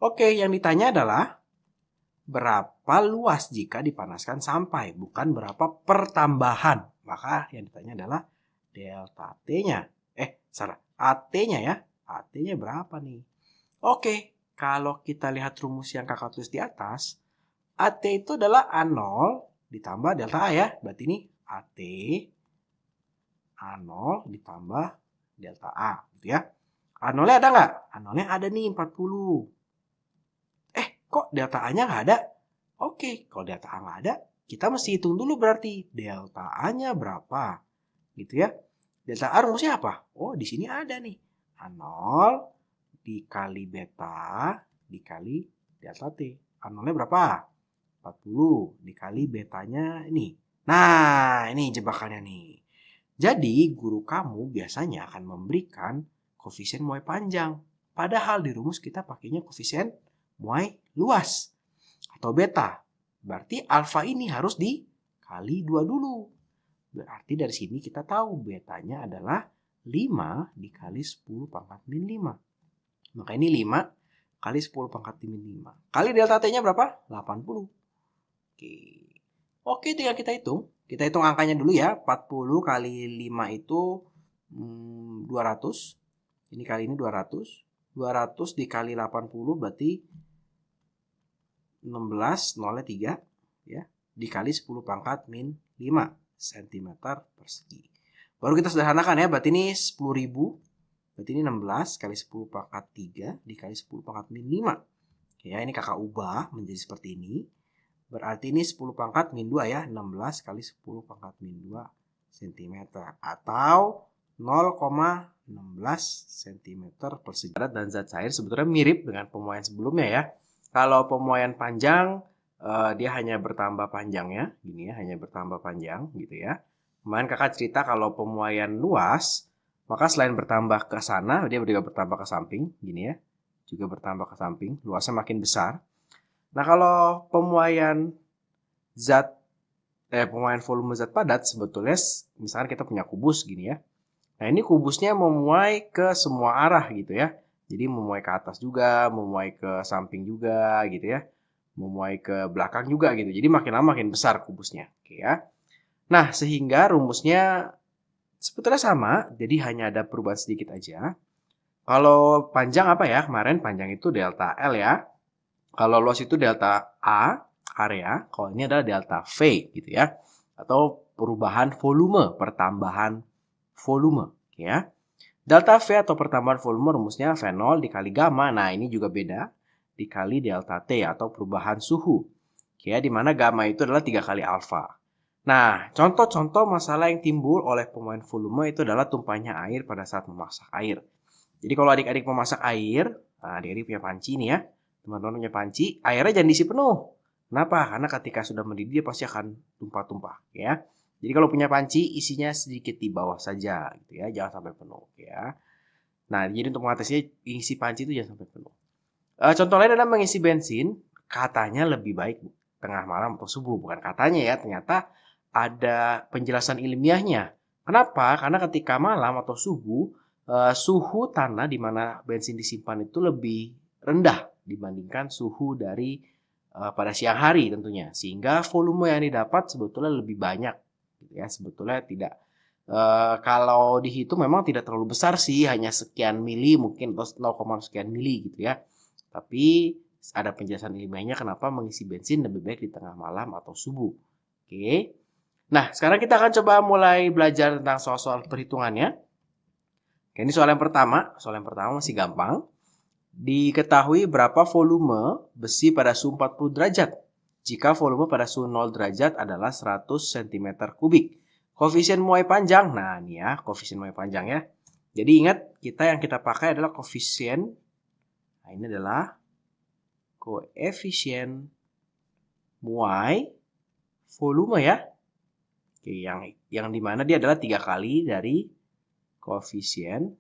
Oke, yang ditanya adalah berapa luas jika dipanaskan sampai, bukan berapa pertambahan. Maka yang ditanya adalah delta T-nya. AT-nya ya. AT-nya berapa nih? Oke, kalau kita lihat rumus yang kakak tulis di atas, AT itu adalah A0 ditambah delta A ya. Berarti ini AT A0 ditambah delta A gitu ya. A0-nya ada nggak? A0-nya ada nih 40. Kok delta A-nya nggak ada? Oke, kalau delta A nggak ada, kita mesti hitung dulu berarti delta A-nya berapa. Gitu ya. Delta A rumusnya apa? Oh, di sini ada nih. A0 dikali beta dikali delta T. A0-nya berapa? 40 dikali betanya ini. Nah, ini jebakannya nih. Jadi, guru kamu biasanya akan memberikan koefisien muai panjang. Padahal di rumus kita pakainya koefisien muai luas atau beta. Berarti alfa ini harus dikali 2 dulu. Berarti dari sini kita tahu betanya adalah 5 dikali 10 pangkat min 5. Maka ini 5 kali 10 pangkat min 5. Kali delta T-nya berapa? 80. Oke, tinggal kita hitung. Kita hitung angkanya dulu ya. 40 kali 5 itu 200. Ini kali ini 200. 200 dikali 80 berarti 16, nolnya 3, ya, dikali 10 pangkat min 5 cm persegi. Baru kita sederhanakan ya, berarti ini 10.000, berarti ini 16 kali 10 pangkat 3 dikali 10 pangkat min 5. Ya, ini kakak ubah menjadi seperti ini. Berarti ini 10 pangkat min 2 ya, 16 kali 10 pangkat min 2 cm. Atau 0,16 cm persegi. Dan zat cair sebetulnya mirip dengan pemuaian sebelumnya ya. Kalau pemuaian panjang, dia hanya bertambah panjangnya, gini ya, hanya bertambah panjang gitu ya. Kemarin kakak cerita kalau pemuaian luas, maka selain bertambah ke sana, dia juga bertambah ke samping, gini ya. Juga bertambah ke samping, luasnya makin besar. Nah, kalau pemuaian volume zat padat sebetulnya misalkan kita punya kubus gini ya. Nah, ini kubusnya memuai ke semua arah gitu ya. Jadi memuai ke atas juga, memuai ke samping juga gitu ya. Memuai ke belakang juga gitu. Jadi makin lama makin besar kubusnya, oke ya. Nah, sehingga rumusnya sebetulnya sama, jadi hanya ada perubahan sedikit aja. Kalau panjang apa ya? Kemarin panjang itu delta L ya. Kalau luas itu delta A, area. Kalau ini adalah delta V gitu ya. Atau perubahan volume, pertambahan volume ya. Delta V atau pertambahan volume rumusnya V0 dikali gamma. Nah, ini juga beda. Dikali delta T atau perubahan suhu. Ya, di mana gamma itu adalah 3 kali alfa. Nah, contoh-contoh masalah yang timbul oleh pemuaian volume itu adalah tumpahnya air pada saat memasak air. Jadi kalau adik-adik memasak air, adik-adik punya panci nih ya, teman-teman punya panci, airnya jangan diisi penuh. Kenapa? Karena ketika sudah mendidih dia pasti akan tumpah-tumpah ya. Jadi kalau punya panci isinya sedikit di bawah saja gitu ya, jangan sampai penuh ya. Nah, jadi untuk mengatasi isi panci itu jangan sampai penuh. Contoh lain adalah mengisi bensin, katanya lebih baik tengah malam atau subuh, bukan katanya ya, ternyata ada penjelasan ilmiahnya. Kenapa? Karena ketika malam atau subuh, suhu tanah di mana bensin disimpan itu lebih rendah dibandingkan suhu dari pada siang hari tentunya, sehingga volume yang didapat sebetulnya lebih banyak gitu ya. Sebetulnya tidak kalau dihitung memang tidak terlalu besar sih, hanya sekian mili mungkin atau 0, sekian mili gitu ya. Tapi ada penjelasan ilmiahnya kenapa mengisi bensin lebih baik di tengah malam atau subuh. Oke. Nah, sekarang kita akan coba mulai belajar tentang soal-soal perhitungannya. Oke, ini soal yang pertama masih gampang. Diketahui berapa volume besi pada suhu 40 derajat jika volume pada suhu 0 derajat adalah 100 cm kubik. Koefisien muai panjang, nah ini ya koefisien muai panjang ya. Jadi ingat yang kita pakai adalah koefisien, nah ini adalah koefisien muai volume ya. Oke, yang dimana dia adalah 3 kali dari koefisien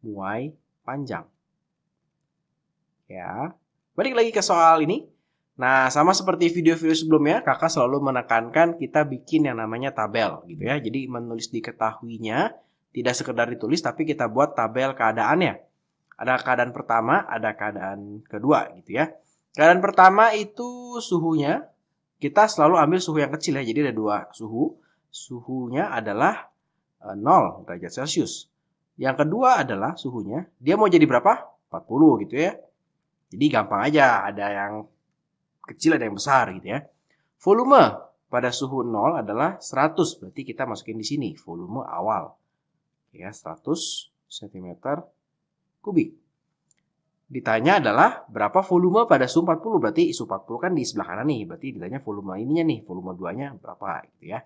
muai panjang. Ya, balik lagi ke soal ini. Nah, sama seperti video-video sebelumnya, kakak selalu menekankan kita bikin yang namanya tabel gitu ya. Jadi menulis diketahuinya tidak sekedar ditulis, tapi kita buat tabel keadaannya. Ada keadaan pertama, ada keadaan kedua gitu ya. Keadaan pertama itu suhunya, kita selalu ambil suhu yang kecil ya. Jadi ada 2 suhu. Suhunya adalah 0 derajat Celcius. Yang kedua adalah suhunya, dia mau jadi berapa? 40 gitu ya. Jadi gampang aja, ada yang kecil ada yang besar gitu ya. Volume pada suhu 0 adalah 100, berarti kita masukin di sini volume awal. Ya, 100 cm kubik. Ditanya adalah berapa volume pada suhu 40, berarti suhu 40 kan di sebelah kanan nih, berarti ditanya volume ininya nih, volume 2-nya berapa gitu ya.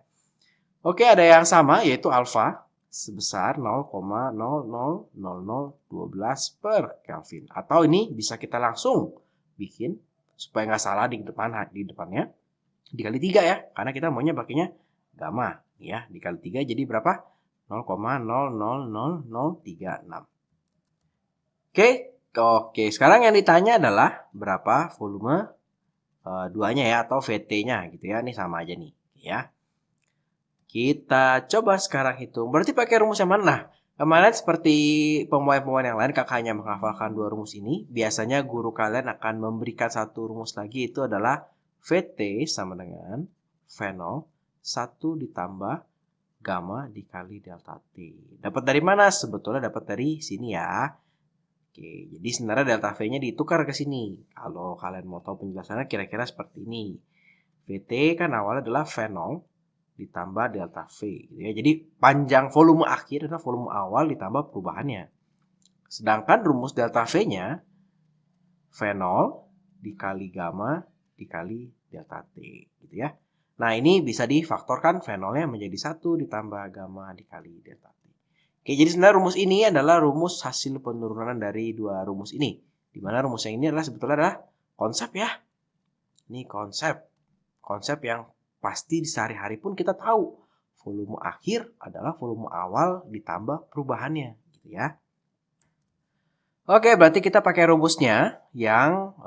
Oke, ada yang sama yaitu alfa sebesar 0,000012 per Kelvin. Atau ini bisa kita langsung bikin supaya nggak salah di depannya dikali 3 ya, karena kita maunya pakainya gamma ya, dikali 3 jadi berapa? 0,000036. Oke, sekarang yang ditanya adalah berapa volume 2-nya ya, atau VT-nya gitu ya. Ini sama aja nih ya. Kita coba sekarang hitung. Berarti pakai rumus yang mana? Nah, kemarin seperti pemuaian-pemuaian yang lain, kakak hanya menghafalkan 2 rumus ini. Biasanya guru kalian akan memberikan 1 rumus lagi, itu adalah VT sama dengan V0 1 ditambah gamma dikali delta T. Dapat dari mana? Sebetulnya dapat dari sini ya. Oke, jadi sebenarnya delta V-nya ditukar ke sini. Kalau kalian mau tahu penjelasannya kira-kira seperti ini. VT kan awalnya adalah V0 ditambah delta V. Gitu ya. Jadi panjang volume akhir adalah volume awal ditambah perubahannya. Sedangkan rumus delta V-nya V0 dikali gamma dikali delta T. Gitu ya. Nah ini bisa difaktorkan V0-nya menjadi 1 ditambah gamma dikali delta T. Oke, jadi sebenarnya rumus ini adalah rumus hasil penurunan dari dua rumus ini. Di mana rumus yang ini adalah sebetulnya adalah konsep ya. Ini konsep. Konsep yang pasti di sehari-hari pun kita tahu. Volume akhir adalah volume awal ditambah perubahannya. Gitu ya. Oke, berarti kita pakai rumusnya yang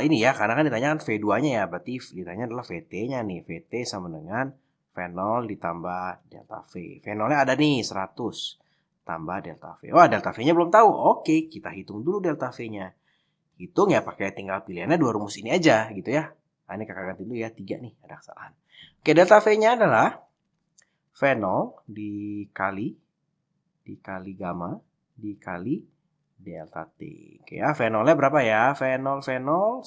ini ya. Karena kan ditanyakan V2-nya ya. Berarti ditanya adalah VT-nya nih. VT sama dengan V0 ditambah delta V. V0-nya ada nih 100. Tambah delta V. Wah, delta V-nya belum tahu. Oke, kita hitung dulu delta V-nya. Hitung ya pakai tinggal pilihannya dua rumus ini aja gitu ya. Nah, ini kakak ganti dulu ya, 3 nih, ada kesalahan. Oke, delta V-nya adalah V0 dikali gamma dikali delta T. Oke ya, V0-nya berapa ya? V0 100.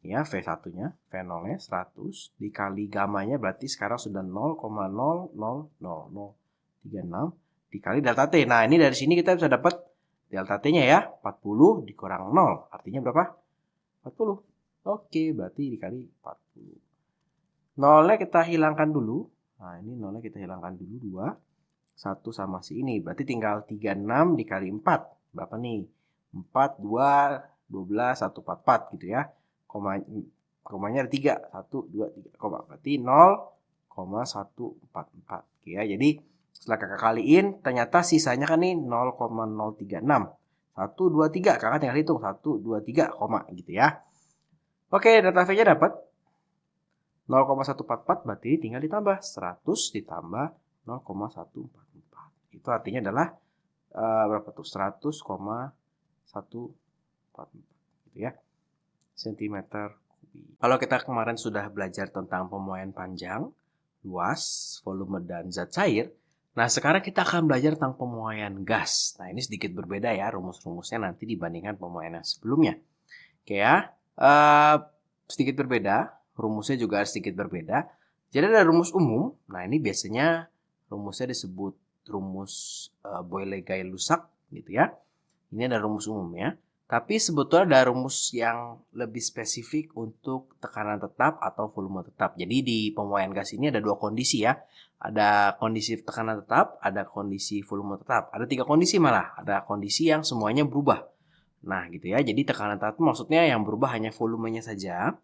Ya, V1-nya, V0-nya 100 dikali gamanya berarti sekarang sudah 0,0000036 dikali delta T. Nah, ini dari sini kita bisa dapat delta T-nya ya, 40 dikurang 0. Artinya berapa? 40. Oke, berarti dikali 40. 0-nya kita hilangkan dulu. Nah, ini 0-nya kita hilangkan dulu, 2. 1 sama si ini. Berarti tinggal 36 dikali 4. Berapa nih? 4, 2, 12, 1, 4, 4 gitu ya. Komanya ada 3. 1, 2, 3. Koma. Berarti 0,144. Oke ya, jadi setelah kakak kaliin, ternyata sisanya kan nih 0,036. 1, 2, 3. Kakak tinggal hitung. 1, 2, 3, koma gitu ya. Oke, delta V-nya dapat 0,144. Berarti tinggal ditambah 100 ditambah 0,144. Itu artinya adalah berapa tuh? 100,144 gitu ya. Sentimeter kubik. Kalau kita kemarin sudah belajar tentang pemuaian panjang, luas, volume, dan zat cair, nah sekarang kita akan belajar tentang pemuaian gas. Nah ini sedikit berbeda ya rumus-rumusnya nanti dibandingkan pemuaian yang sebelumnya. Oke ya, sedikit berbeda, rumusnya juga sedikit berbeda. Jadi ada rumus umum, nah ini biasanya rumusnya disebut rumus Boyle-Gay-Lussac gitu ya. Ini ada rumus umum ya. Tapi sebetulnya ada rumus yang lebih spesifik untuk tekanan tetap atau volume tetap. Jadi di pemuaian gas ini ada dua kondisi ya. Ada kondisi tekanan tetap, ada kondisi volume tetap. Ada 3 kondisi malah. Ada kondisi yang semuanya berubah. Nah gitu ya. Jadi tekanan tetap maksudnya yang berubah hanya volumenya saja.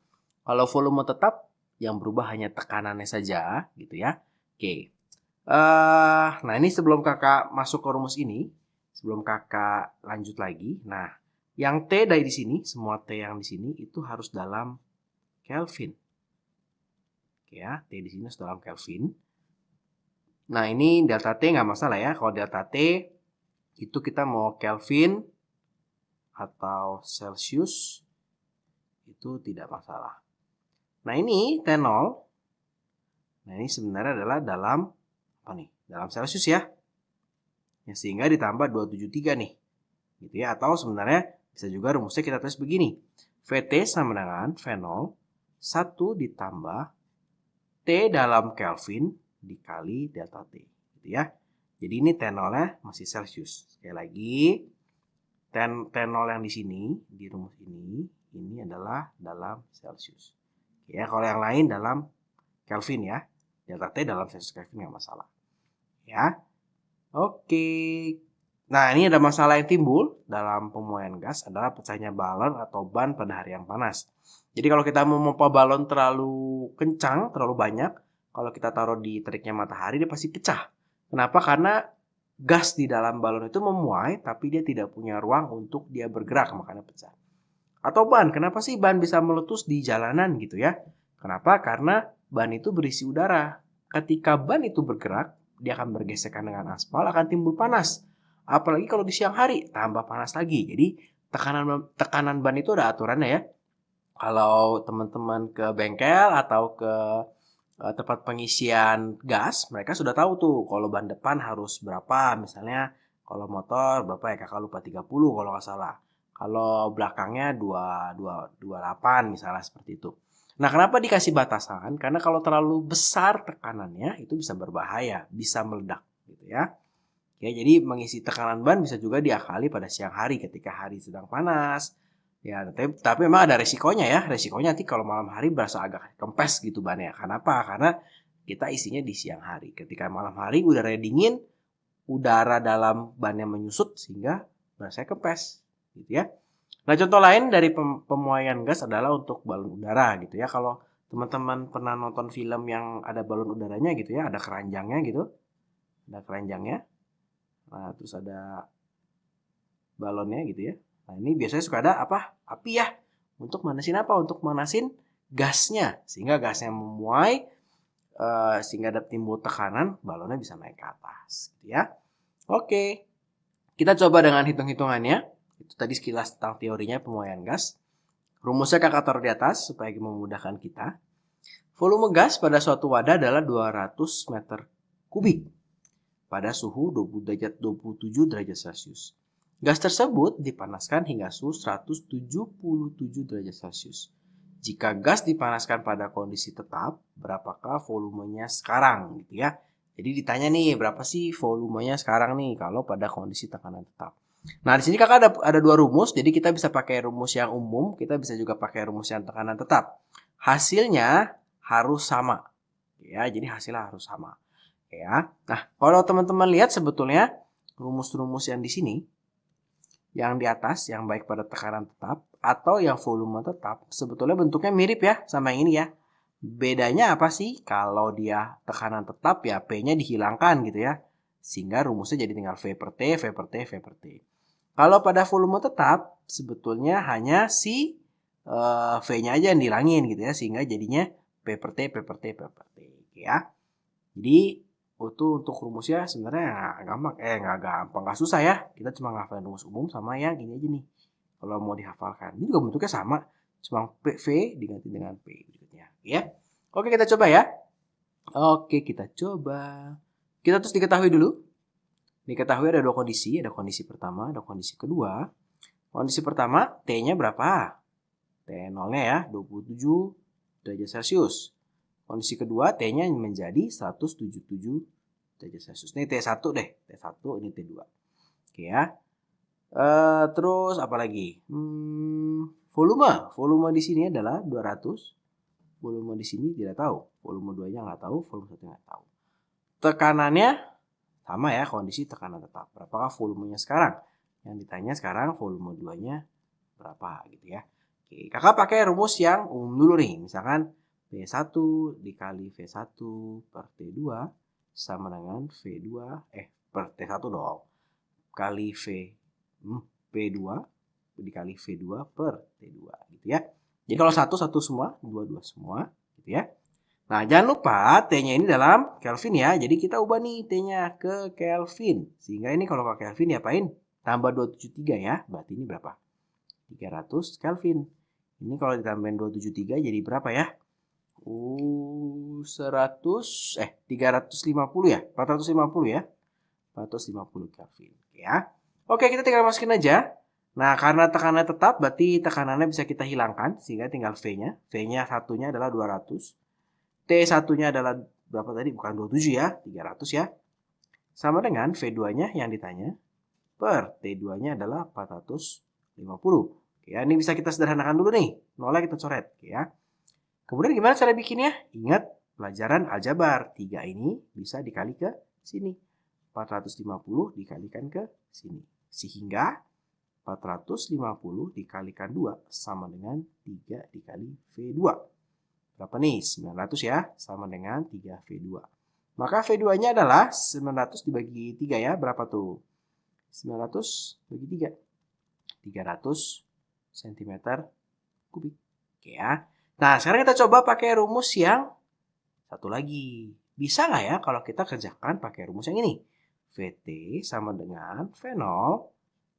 Kalau volume tetap yang berubah hanya tekanannya saja gitu ya. Oke. Nah ini sebelum kakak masuk ke rumus ini. Sebelum kakak lanjut lagi. Nah, yang T dari di sini, semua T yang di sini itu harus dalam Kelvin. Oke ya, T di sini harus dalam Kelvin. Nah, ini delta T nggak masalah ya. Kalau delta T itu kita mau Kelvin atau Celsius itu tidak masalah. Nah, ini T0. Nah, ini sebenarnya adalah dalam apa nih? Dalam Celsius ya. Sehingga ditambah 273 nih. Gitu ya, atau sebenarnya bisa juga rumusnya kita tulis begini. VT sama dengan V0 1 ditambah T dalam Kelvin dikali delta T. Gitu ya. Jadi ini T0-nya masih Celsius. Sekali lagi, T0 yang di sini, di rumus ini adalah dalam Celsius. Oke ya, kalau yang lain dalam Kelvin ya. Delta T dalam Celsius Kelvin nggak masalah. Ya. Oke. Nah, ini ada masalah yang timbul dalam pemuaian gas adalah pecahnya balon atau ban pada hari yang panas. Jadi kalau kita memompa balon terlalu kencang, terlalu banyak, kalau kita taruh di teriknya matahari dia pasti pecah. Kenapa? Karena gas di dalam balon itu memuai tapi dia tidak punya ruang untuk dia bergerak, makanya pecah. Atau ban, kenapa sih ban bisa meletus di jalanan gitu ya? Kenapa? Karena ban itu berisi udara. Ketika ban itu bergerak, dia akan bergesekan dengan aspal, akan timbul panas. Apalagi kalau di siang hari, tambah panas lagi. Jadi tekanan ban itu ada aturannya ya. Kalau teman-teman ke bengkel atau ke tempat pengisian gas, mereka sudah tahu tuh kalau ban depan harus berapa. Misalnya Kalau motor berapa ya kakak lupa, 30 kalau nggak salah. Kalau belakangnya 28 misalnya seperti itu. Nah, kenapa dikasih batasan? Karena kalau terlalu besar tekanannya itu bisa berbahaya, bisa meledak gitu ya. Oke, jadi mengisi tekanan ban bisa juga diakali pada siang hari ketika hari sedang panas. Ya, tapi memang ada resikonya ya. Resikonya nanti kalau malam hari berasa agak kempes gitu bannya. Kenapa? Karena kita isinya di siang hari. Ketika malam hari udaranya dingin, udara dalam bannya menyusut sehingga berasa kempes gitu ya. Nah, contoh lain dari pemuaian gas adalah untuk balon udara gitu ya. Kalau teman-teman pernah nonton film yang ada balon udaranya gitu ya, ada keranjangnya gitu. Ada keranjangnya. Nah, terus ada balonnya gitu ya. Nah, ini biasanya suka ada apa? Api ya. Untuk manasin apa? Untuk manasin gasnya. Sehingga gasnya memuai, sehingga ada timbul tekanan, balonnya bisa naik ke atas. Gitu ya. Oke. Kita coba dengan hitung-hitungannya. Itu tadi sekilas tentang teorinya pemuaian gas. Rumusnya kakak taruh di atas supaya memudahkan kita. Volume gas pada suatu wadah adalah 200 meter kubik pada suhu 27 derajat Celcius. Gas tersebut dipanaskan hingga suhu 177 derajat Celcius. Jika gas dipanaskan pada kondisi tetap, berapakah volumenya sekarang gitu ya. Jadi ditanya nih, berapa sih volumenya sekarang nih kalau pada kondisi tekanan tetap. Nah, di sini kakak ada dua rumus, jadi kita bisa pakai rumus yang umum, kita bisa juga pakai rumus yang tekanan tetap. Hasilnya harus sama. Ya, jadi hasilnya harus sama. Ya. Nah, kalau teman-teman lihat sebetulnya rumus-rumus yang di sini, yang di atas, yang baik pada tekanan tetap atau yang volume tetap, sebetulnya bentuknya mirip ya sama yang ini ya. Bedanya apa sih? Kalau dia tekanan tetap ya P-nya dihilangkan gitu ya. Sehingga rumusnya jadi tinggal V per T, V per T, V per T. Kalau pada volume tetap, sebetulnya hanya si V-nya aja yang dihilangin gitu ya. Sehingga jadinya P per T, P per T, P per T ya. Jadi untuk rumusnya sebenarnya nggak gampang, nggak susah ya. Kita cuma ngafalin rumus umum sama yang ini aja nih. Kalau mau dihafalkan, ini juga bentuknya sama, cuma V diganti dengan P berikutnya, ya. Oke, kita coba ya. Oke, kita coba. Kita terus diketahui dulu. Diketahui ada dua kondisi, ada kondisi pertama, ada kondisi kedua. Kondisi pertama, T-nya berapa? T0-nya ya, 27 derajat Celcius. Kondisi kedua, T-nya menjadi 177 derajat Celcius. Ini T1 deh. T1, ini T2. Oke ya. Terus apa lagi? Volume di sini adalah 200. Volume di sini tidak tahu. Volume 2-nya nggak tahu, volume 1-nya nggak tahu. Tekanannya sama ya, kondisi tekanan tetap. Berapakah volumenya sekarang? Yang ditanya sekarang volume 2-nya berapa gitu ya. Oke, kakak pakai rumus yang umum dulu nih. Misalkan V1 dikali V1 per T2 sama dengan V2 per T1 dong. Kali P2 dikali V2 per T2 gitu ya. Jadi kalau 1 semua, 2 semua gitu ya. Nah, jangan lupa T-nya ini dalam Kelvin ya. Jadi kita ubah nih T-nya ke Kelvin. Sehingga ini kalau ke Kelvin diapain? Tambah 273 ya. Berarti ini berapa? 300 Kelvin. Ini kalau ditambahin 273 jadi berapa ya? 350 ya. 450 ya. 450 Kelvin ya. Oke, kita tinggal masukin aja. Nah, karena tekanan tetap berarti tekanannya bisa kita hilangkan sehingga tinggal V-nya. V-nya satunya adalah 200. T1-nya adalah berapa tadi? Bukan 27 ya, 300 ya. Sama dengan V2-nya yang ditanya per T2-nya adalah 450. Oke, ya, ini bisa kita sederhanakan dulu nih. Nolnya kita coret ya. Kemudian gimana cara bikinnya? Ingat pelajaran aljabar. 3 ini bisa dikali ke sini. 450 dikalikan ke sini. Sehingga 450 dikalikan 2 sama dengan 3 dikali V2. Berapa nih? 900 ya. Sama dengan 3 V2. Maka V2-nya adalah 900 dibagi 3 ya. Berapa tuh? 900 bagi 3. 300 cm kubik. Oke ya. Nah, sekarang kita coba pakai rumus yang satu lagi. Bisa nggak ya kalau kita kerjakan pakai rumus yang ini? VT sama dengan V0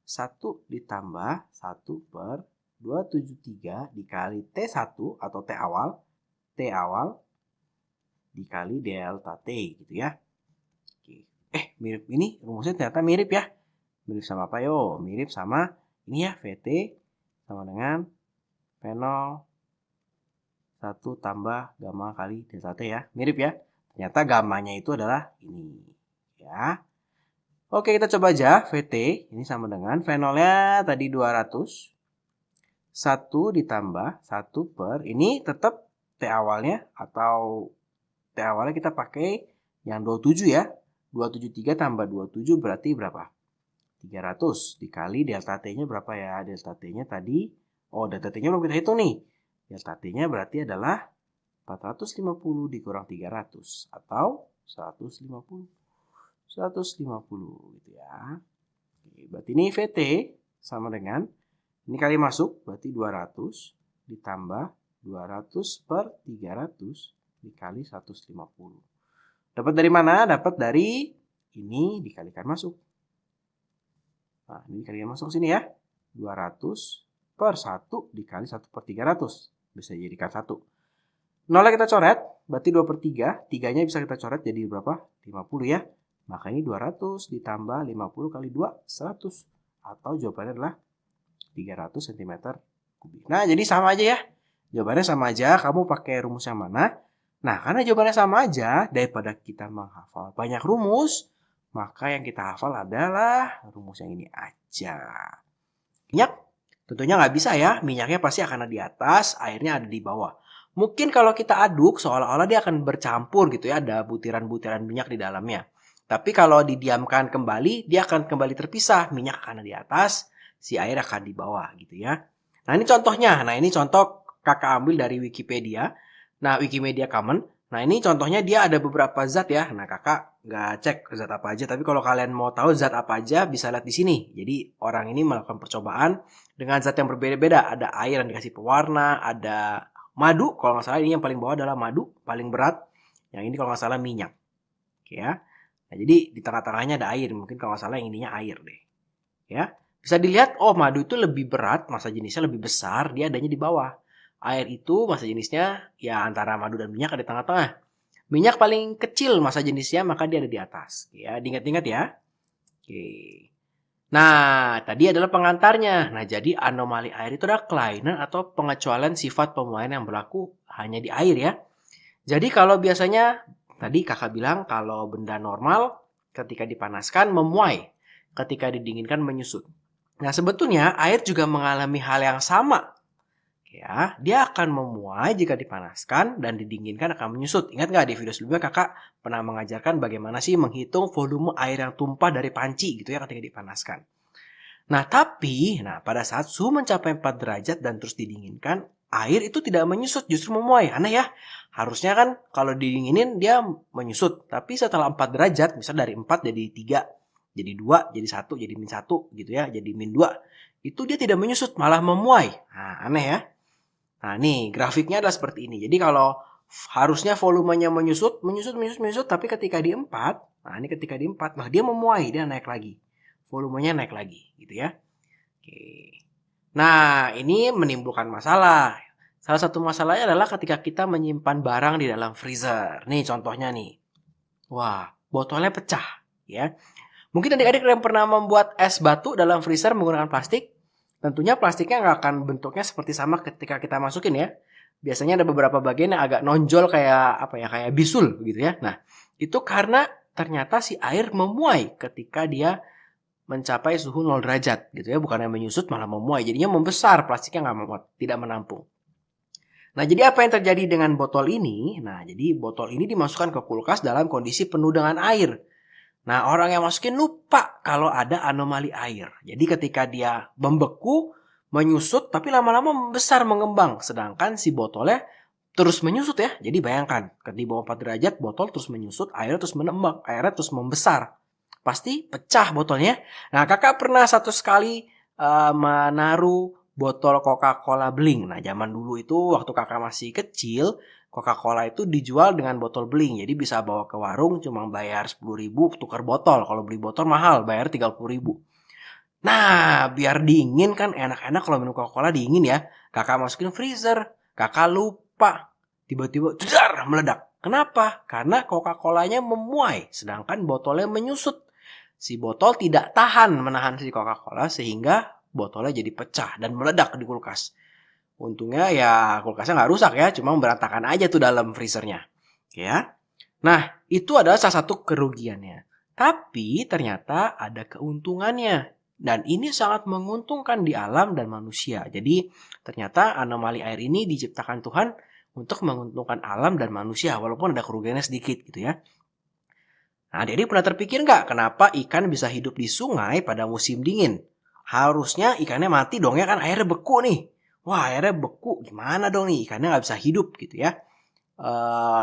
1 ditambah 1 per 273 dikali T1 atau T awal dikali delta T gitu ya. Oke. Mirip ini rumusnya ternyata mirip ya. Mirip sama apa yo? Mirip sama ini ya, VT sama dengan V0 1 tambah gamma kali delta T ya. Mirip ya. Ternyata gammanya itu adalah ini. Ya. Oke, kita coba aja. VT ini sama dengan V0-nya tadi 200. 1 ditambah 1 per, ini tetap T awalnya atau T awalnya kita pakai yang 27 ya. 273 tambah 27 berarti berapa? 300 dikali delta T-nya berapa ya? Delta T-nya tadi, delta T-nya belum kita hitung nih. Delta T-nya berarti adalah 450 dikurang 300 atau 150. 150 gitu ya. Oke, berarti ini VT sama dengan, ini kali masuk berarti 200 ditambah 200 per 300 dikali 150. Dapat dari mana? Dapat dari ini dikalikan masuk. Nah, ini dikalikan masuk sini ya. 200 per 1 dikali 1 per 300. Bisa jadikan 1. Nolnya kita coret, berarti 2 per 3. 3-nya bisa kita coret jadi berapa? 50 ya. Maka ini 200 ditambah 50 kali 2, 100. Atau jawabannya adalah 300 cm kubik. Nah, jadi sama aja ya. Jawabannya sama aja, kamu pakai rumus yang mana? Nah, karena jawabannya sama aja, daripada kita menghafal banyak rumus, maka yang kita hafal adalah rumus yang ini aja. Minyak, tentunya nggak bisa ya. Minyaknya pasti akan ada di atas, airnya ada di bawah. Mungkin kalau kita aduk, seolah-olah dia akan bercampur gitu ya. Ada butiran-butiran minyak di dalamnya. Tapi kalau didiamkan kembali, dia akan kembali terpisah. Minyak akan ada di atas, si air akan di bawah gitu ya. Nah, ini contohnya. Nah, ini contoh kakak ambil dari Wikipedia. Nah, Wikimedia Commons. Nah, ini contohnya dia ada beberapa zat ya. Nah, kakak nggak cek zat apa aja. Tapi kalau kalian mau tahu zat apa aja, bisa lihat di sini. Jadi, orang ini melakukan percobaan dengan zat yang berbeda-beda. Ada air yang dikasih pewarna, ada madu. Kalau nggak salah, ini yang paling bawah adalah madu, paling berat. Yang ini kalau nggak salah minyak. Oke ya. Nah, jadi di tengah-tengahnya ada air. Mungkin kalau nggak salah yang ininya air deh. Ya. Bisa dilihat, madu itu lebih berat, massa jenisnya lebih besar, dia adanya di bawah. Air itu massa jenisnya ya antara madu dan minyak ada di tengah-tengah. Minyak paling kecil massa jenisnya, maka dia ada di atas. Ya, diingat-ingat ya. Oke. Nah, tadi adalah pengantarnya. Nah, jadi anomali air itu adalah kelainan atau pengecualian sifat pemuaian yang berlaku hanya di air ya. Jadi kalau biasanya, tadi kakak bilang kalau benda normal ketika dipanaskan memuai, ketika didinginkan menyusut. Nah, sebetulnya air juga mengalami hal yang sama. Ya, dia akan memuai jika dipanaskan dan didinginkan akan menyusut. Ingat nggak di video sebelumnya kakak pernah mengajarkan bagaimana sih menghitung volume air yang tumpah dari panci gitu ya ketika dipanaskan. Nah, tapi pada saat suhu mencapai 4 derajat dan terus didinginkan, air itu tidak menyusut, justru memuai. Aneh ya. Harusnya kan kalau didinginin dia menyusut. Tapi setelah 4 derajat, misalnya dari 4 jadi 3, jadi 2, jadi 1, jadi min 1 gitu ya, jadi min 2. Itu dia tidak menyusut, malah memuai. Nah, aneh ya. Nah, nih grafiknya adalah seperti ini. Jadi kalau harusnya volumenya menyusut, tapi ketika di 4, nah ini ketika di 4, nah dia memuai, dia naik lagi. Volumenya naik lagi, gitu ya. Oke. Nah, ini menimbulkan masalah. Salah satu masalahnya adalah ketika kita menyimpan barang di dalam freezer. Nih contohnya nih. Wah, botolnya pecah, ya. Mungkin adik-adik yang pernah membuat es batu dalam freezer menggunakan plastik. Tentunya plastiknya nggak akan bentuknya seperti sama ketika kita masukin ya. Biasanya ada beberapa bagian yang agak nonjol kayak kayak bisul gitu ya. Nah, itu karena ternyata si air memuai ketika dia mencapai suhu 0 derajat gitu ya. Bukannya menyusut malah memuai. Jadinya membesar, plastiknya nggak memuat, tidak menampung. Nah, jadi apa yang terjadi dengan botol ini? Nah, jadi botol ini dimasukkan ke kulkas dalam kondisi penuh dengan air. Nah, orang yang masukin lupa kalau ada anomali air. Jadi ketika dia membeku, menyusut, tapi lama-lama membesar, mengembang. Sedangkan si botolnya terus menyusut ya. Jadi bayangkan, ketika di bawah 4 derajat, botol terus menyusut, airnya terus mengembang, airnya terus membesar. Pasti pecah botolnya. Nah, kakak pernah satu sekali menaruh botol Coca-Cola beling. Nah, zaman dulu itu waktu kakak masih kecil, Coca-Cola itu dijual dengan botol beling. Jadi bisa bawa ke warung cuma bayar 10.000 tukar botol. Kalau beli botol mahal, bayar 30.000. Nah, biar dingin kan enak-enak kalau minum Coca-Cola dingin ya. Kakak masukin freezer. Kakak lupa. Tiba-tiba meledak. Kenapa? Karena Coca-Colanya memuai. Sedangkan botolnya menyusut. si botol tidak tahan menahan si Coca-Cola sehingga botolnya jadi pecah dan meledak di kulkas. Untungnya ya kulkasnya nggak rusak ya, cuma berantakan aja tuh dalam freezernya. Ya. Nah, itu adalah salah satu kerugiannya. Tapi ternyata ada keuntungannya. Dan ini sangat menguntungkan di alam dan manusia. Jadi ternyata anomali air ini diciptakan Tuhan untuk menguntungkan alam dan manusia. Walaupun ada kerugiannya sedikit gitu ya. Nah, jadi pernah terpikir nggak kenapa ikan bisa hidup di sungai pada musim dingin? Harusnya ikannya mati dong ya, kan airnya beku nih. Wah, airnya beku, gimana dong nih? Ikannya nggak bisa hidup gitu ya.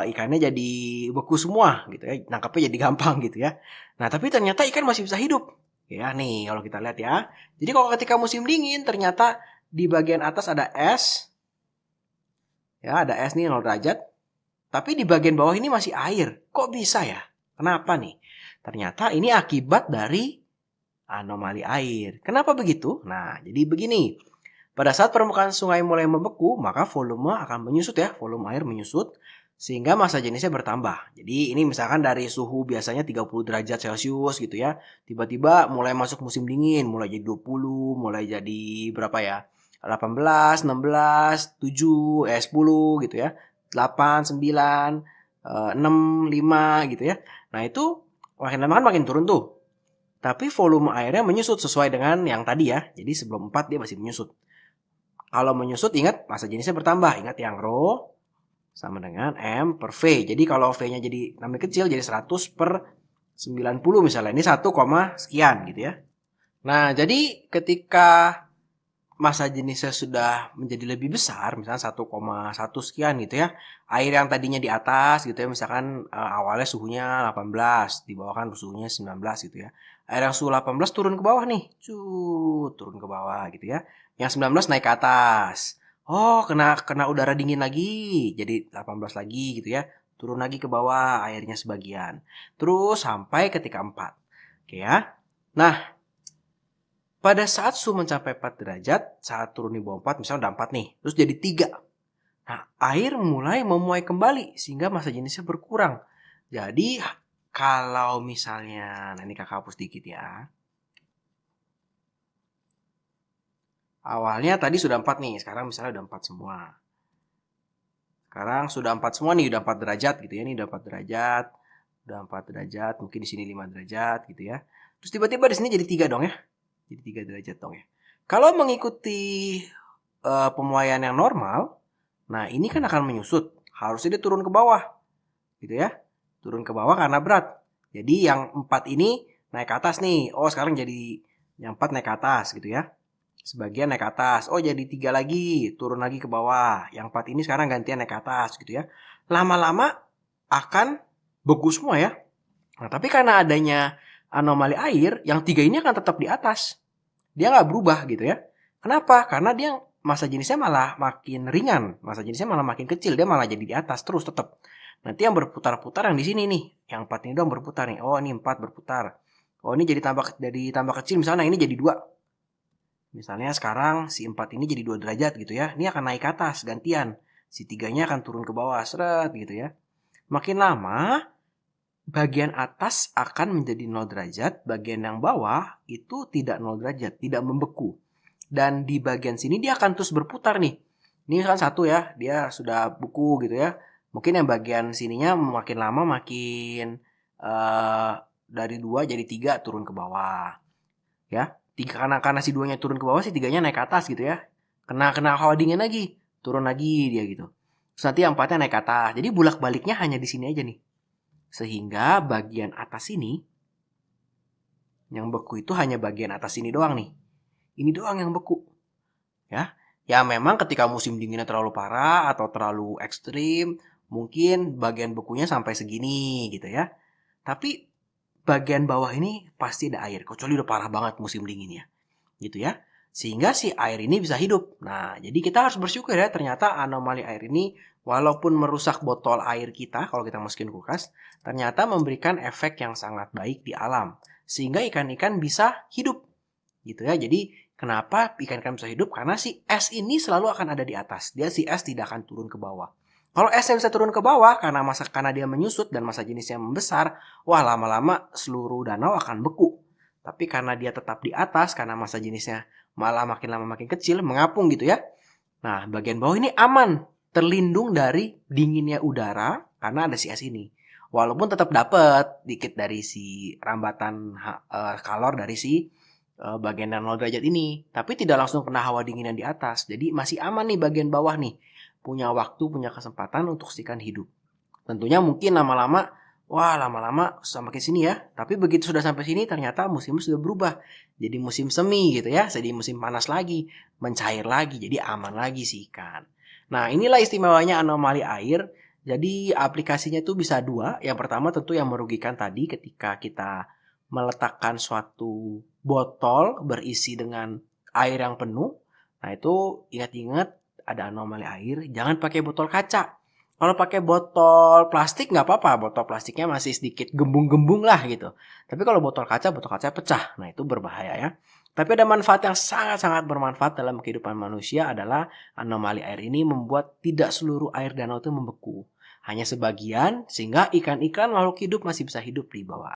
Ikannya jadi beku semua gitu ya. Nangkapnya jadi gampang gitu ya. Nah, tapi ternyata ikan masih bisa hidup. Ya nih, kalau kita lihat ya. Jadi kalau ketika musim dingin, ternyata di bagian atas ada es. Ya, ada es nih 0 derajat. Tapi di bagian bawah ini masih air. Kok bisa ya? Kenapa nih? Ternyata ini akibat dari anomali air. Kenapa begitu? Nah, jadi begini. Pada saat permukaan sungai mulai membeku, maka volume akan menyusut ya. Volume air menyusut sehingga massa jenisnya bertambah. Jadi ini misalkan dari suhu biasanya 30 derajat Celcius gitu ya. Tiba-tiba mulai masuk musim dingin, mulai jadi 20, mulai jadi berapa ya? 18, 16, 7, 10 gitu ya. 8, 9, 6, 5 gitu ya. Nah itu makin lama kan makin turun tuh. Tapi volume airnya menyusut sesuai dengan yang tadi ya. Jadi sebelum 4 dia masih menyusut. Kalau menyusut ingat massa jenisnya bertambah. Ingat yang rho sama dengan M per V. Jadi kalau V-nya jadi namanya kecil jadi 100 per 90 misalnya. Ini 1, sekian gitu ya. Nah jadi ketika massa jenisnya sudah menjadi lebih besar, misalnya 1,1 sekian gitu ya. Air yang tadinya di atas gitu ya, misalkan awalnya suhunya 18, di bawah kan suhunya 19 gitu ya. Air yang suhu 18 turun ke bawah nih. Turun ke bawah gitu ya. Yang 19 naik ke atas. Oh, kena udara dingin lagi. Jadi 18 lagi gitu ya. Turun lagi ke bawah airnya sebagian. Terus sampai ketika 4. Oke ya. Nah, pada saat suhu mencapai 4 derajat, saat turun di bawah 4, misalnya udah 4 nih, terus jadi 3. Nah, air mulai memuai kembali, sehingga massa jenisnya berkurang. Jadi, kalau misalnya, nah ini kakak hapus dikit ya. Awalnya tadi sudah 4 nih, sekarang misalnya udah 4 semua. Sekarang sudah 4 semua nih, udah 4 derajat gitu ya. Ini udah 4 derajat, udah 4 derajat, mungkin di sini 5 derajat gitu ya. Terus tiba-tiba di sini jadi 3 dong ya. Jadi 3 derajat dong ya. Kalau mengikuti pemuaian yang normal, nah ini kan akan menyusut. Harusnya dia turun ke bawah. Gitu ya. Turun ke bawah karena berat. Jadi yang 4 ini naik ke atas nih. Oh sekarang jadi yang 4 naik ke atas gitu ya. Sebagian naik ke atas. Oh jadi 3 lagi. Turun lagi ke bawah. Yang 4 ini sekarang gantian naik ke atas gitu ya. Lama-lama akan beku semua ya. Nah tapi karena adanya anomali air, yang 3 ini akan tetap di atas. Dia nggak berubah gitu ya. Kenapa? Karena dia massa jenisnya malah makin ringan. Massa jenisnya malah makin kecil. Dia malah jadi di atas terus tetap. Nanti yang berputar-putar yang di sini nih. Yang 4 ini doang berputar nih. Oh ini 4 berputar. Oh ini jadi tambah kecil. Misalnya ini jadi 2. Misalnya sekarang si 4 ini jadi 2 derajat gitu ya. Ini akan naik ke atas gantian. Si 3-nya akan turun ke bawah. Seret gitu ya. Makin lama bagian atas akan menjadi 0 derajat, bagian yang bawah itu tidak 0 derajat, tidak membeku. Dan di bagian sini dia akan terus berputar nih. Ini kan 1 ya, dia sudah beku gitu ya. Mungkin yang bagian sininya makin lama makin dari 2 jadi 3 turun ke bawah. Ya, karena si 2-nya turun ke bawah, si 3-nya naik ke atas gitu ya. Kena hawa dingin lagi, turun lagi dia gitu. Terus nanti yang 4-nya naik ke atas. Jadi bolak-baliknya hanya di sini aja nih. Sehingga bagian atas ini yang beku itu hanya bagian atas ini doang nih. Ini doang yang beku. Ya. Ya memang ketika musim dinginnya terlalu parah atau terlalu ekstrim, mungkin bagian bekunya sampai segini gitu ya. Tapi bagian bawah ini pasti ada air, kecuali udah parah banget musim dinginnya. Gitu ya. Sehingga si air ini bisa hidup. Nah, jadi kita harus bersyukur ya, ternyata anomali air ini walaupun merusak botol air kita kalau kita masukin kulkas, ternyata memberikan efek yang sangat baik di alam. Sehingga ikan-ikan bisa hidup. Gitu ya. Jadi kenapa ikan-ikan bisa hidup? Karena si es ini selalu akan ada di atas. Si es tidak akan turun ke bawah. Kalau esnya bisa turun ke bawah karena dia menyusut dan massa jenisnya membesar, wah lama-lama seluruh danau akan beku. Tapi karena dia tetap di atas, karena massa jenisnya malah makin lama makin kecil, mengapung gitu ya. Nah, bagian bawah ini aman, terlindung dari dinginnya udara karena ada si es ini. Walaupun tetap dapat dikit dari si rambatan kalor dari si bagian yang 0 derajat ini, tapi tidak langsung kena hawa dingin yang di atas. Jadi masih aman nih bagian bawah nih. Punya waktu, punya kesempatan untuk stikan hidup. Tentunya mungkin lama-lama semakin sini ya. Tapi begitu sudah sampai sini ternyata musim sudah berubah. Jadi musim semi gitu ya. Jadi musim panas lagi, mencair lagi, jadi aman lagi si ikan. Nah, inilah istimewanya anomali air. Jadi aplikasinya itu bisa dua. Yang pertama tentu yang merugikan tadi ketika kita meletakkan suatu botol berisi dengan air yang penuh. Nah, itu ingat-ingat ada anomali air. Jangan pakai botol kaca. Kalau pakai botol plastik nggak apa-apa, botol plastiknya masih sedikit gembung-gembung lah gitu. Tapi kalau botol kaca pecah. Nah, itu berbahaya ya. Tapi ada manfaat yang sangat-sangat bermanfaat dalam kehidupan manusia adalah anomali air ini membuat tidak seluruh air danau itu membeku. Hanya sebagian, sehingga ikan-ikan makhluk hidup masih bisa hidup di bawah.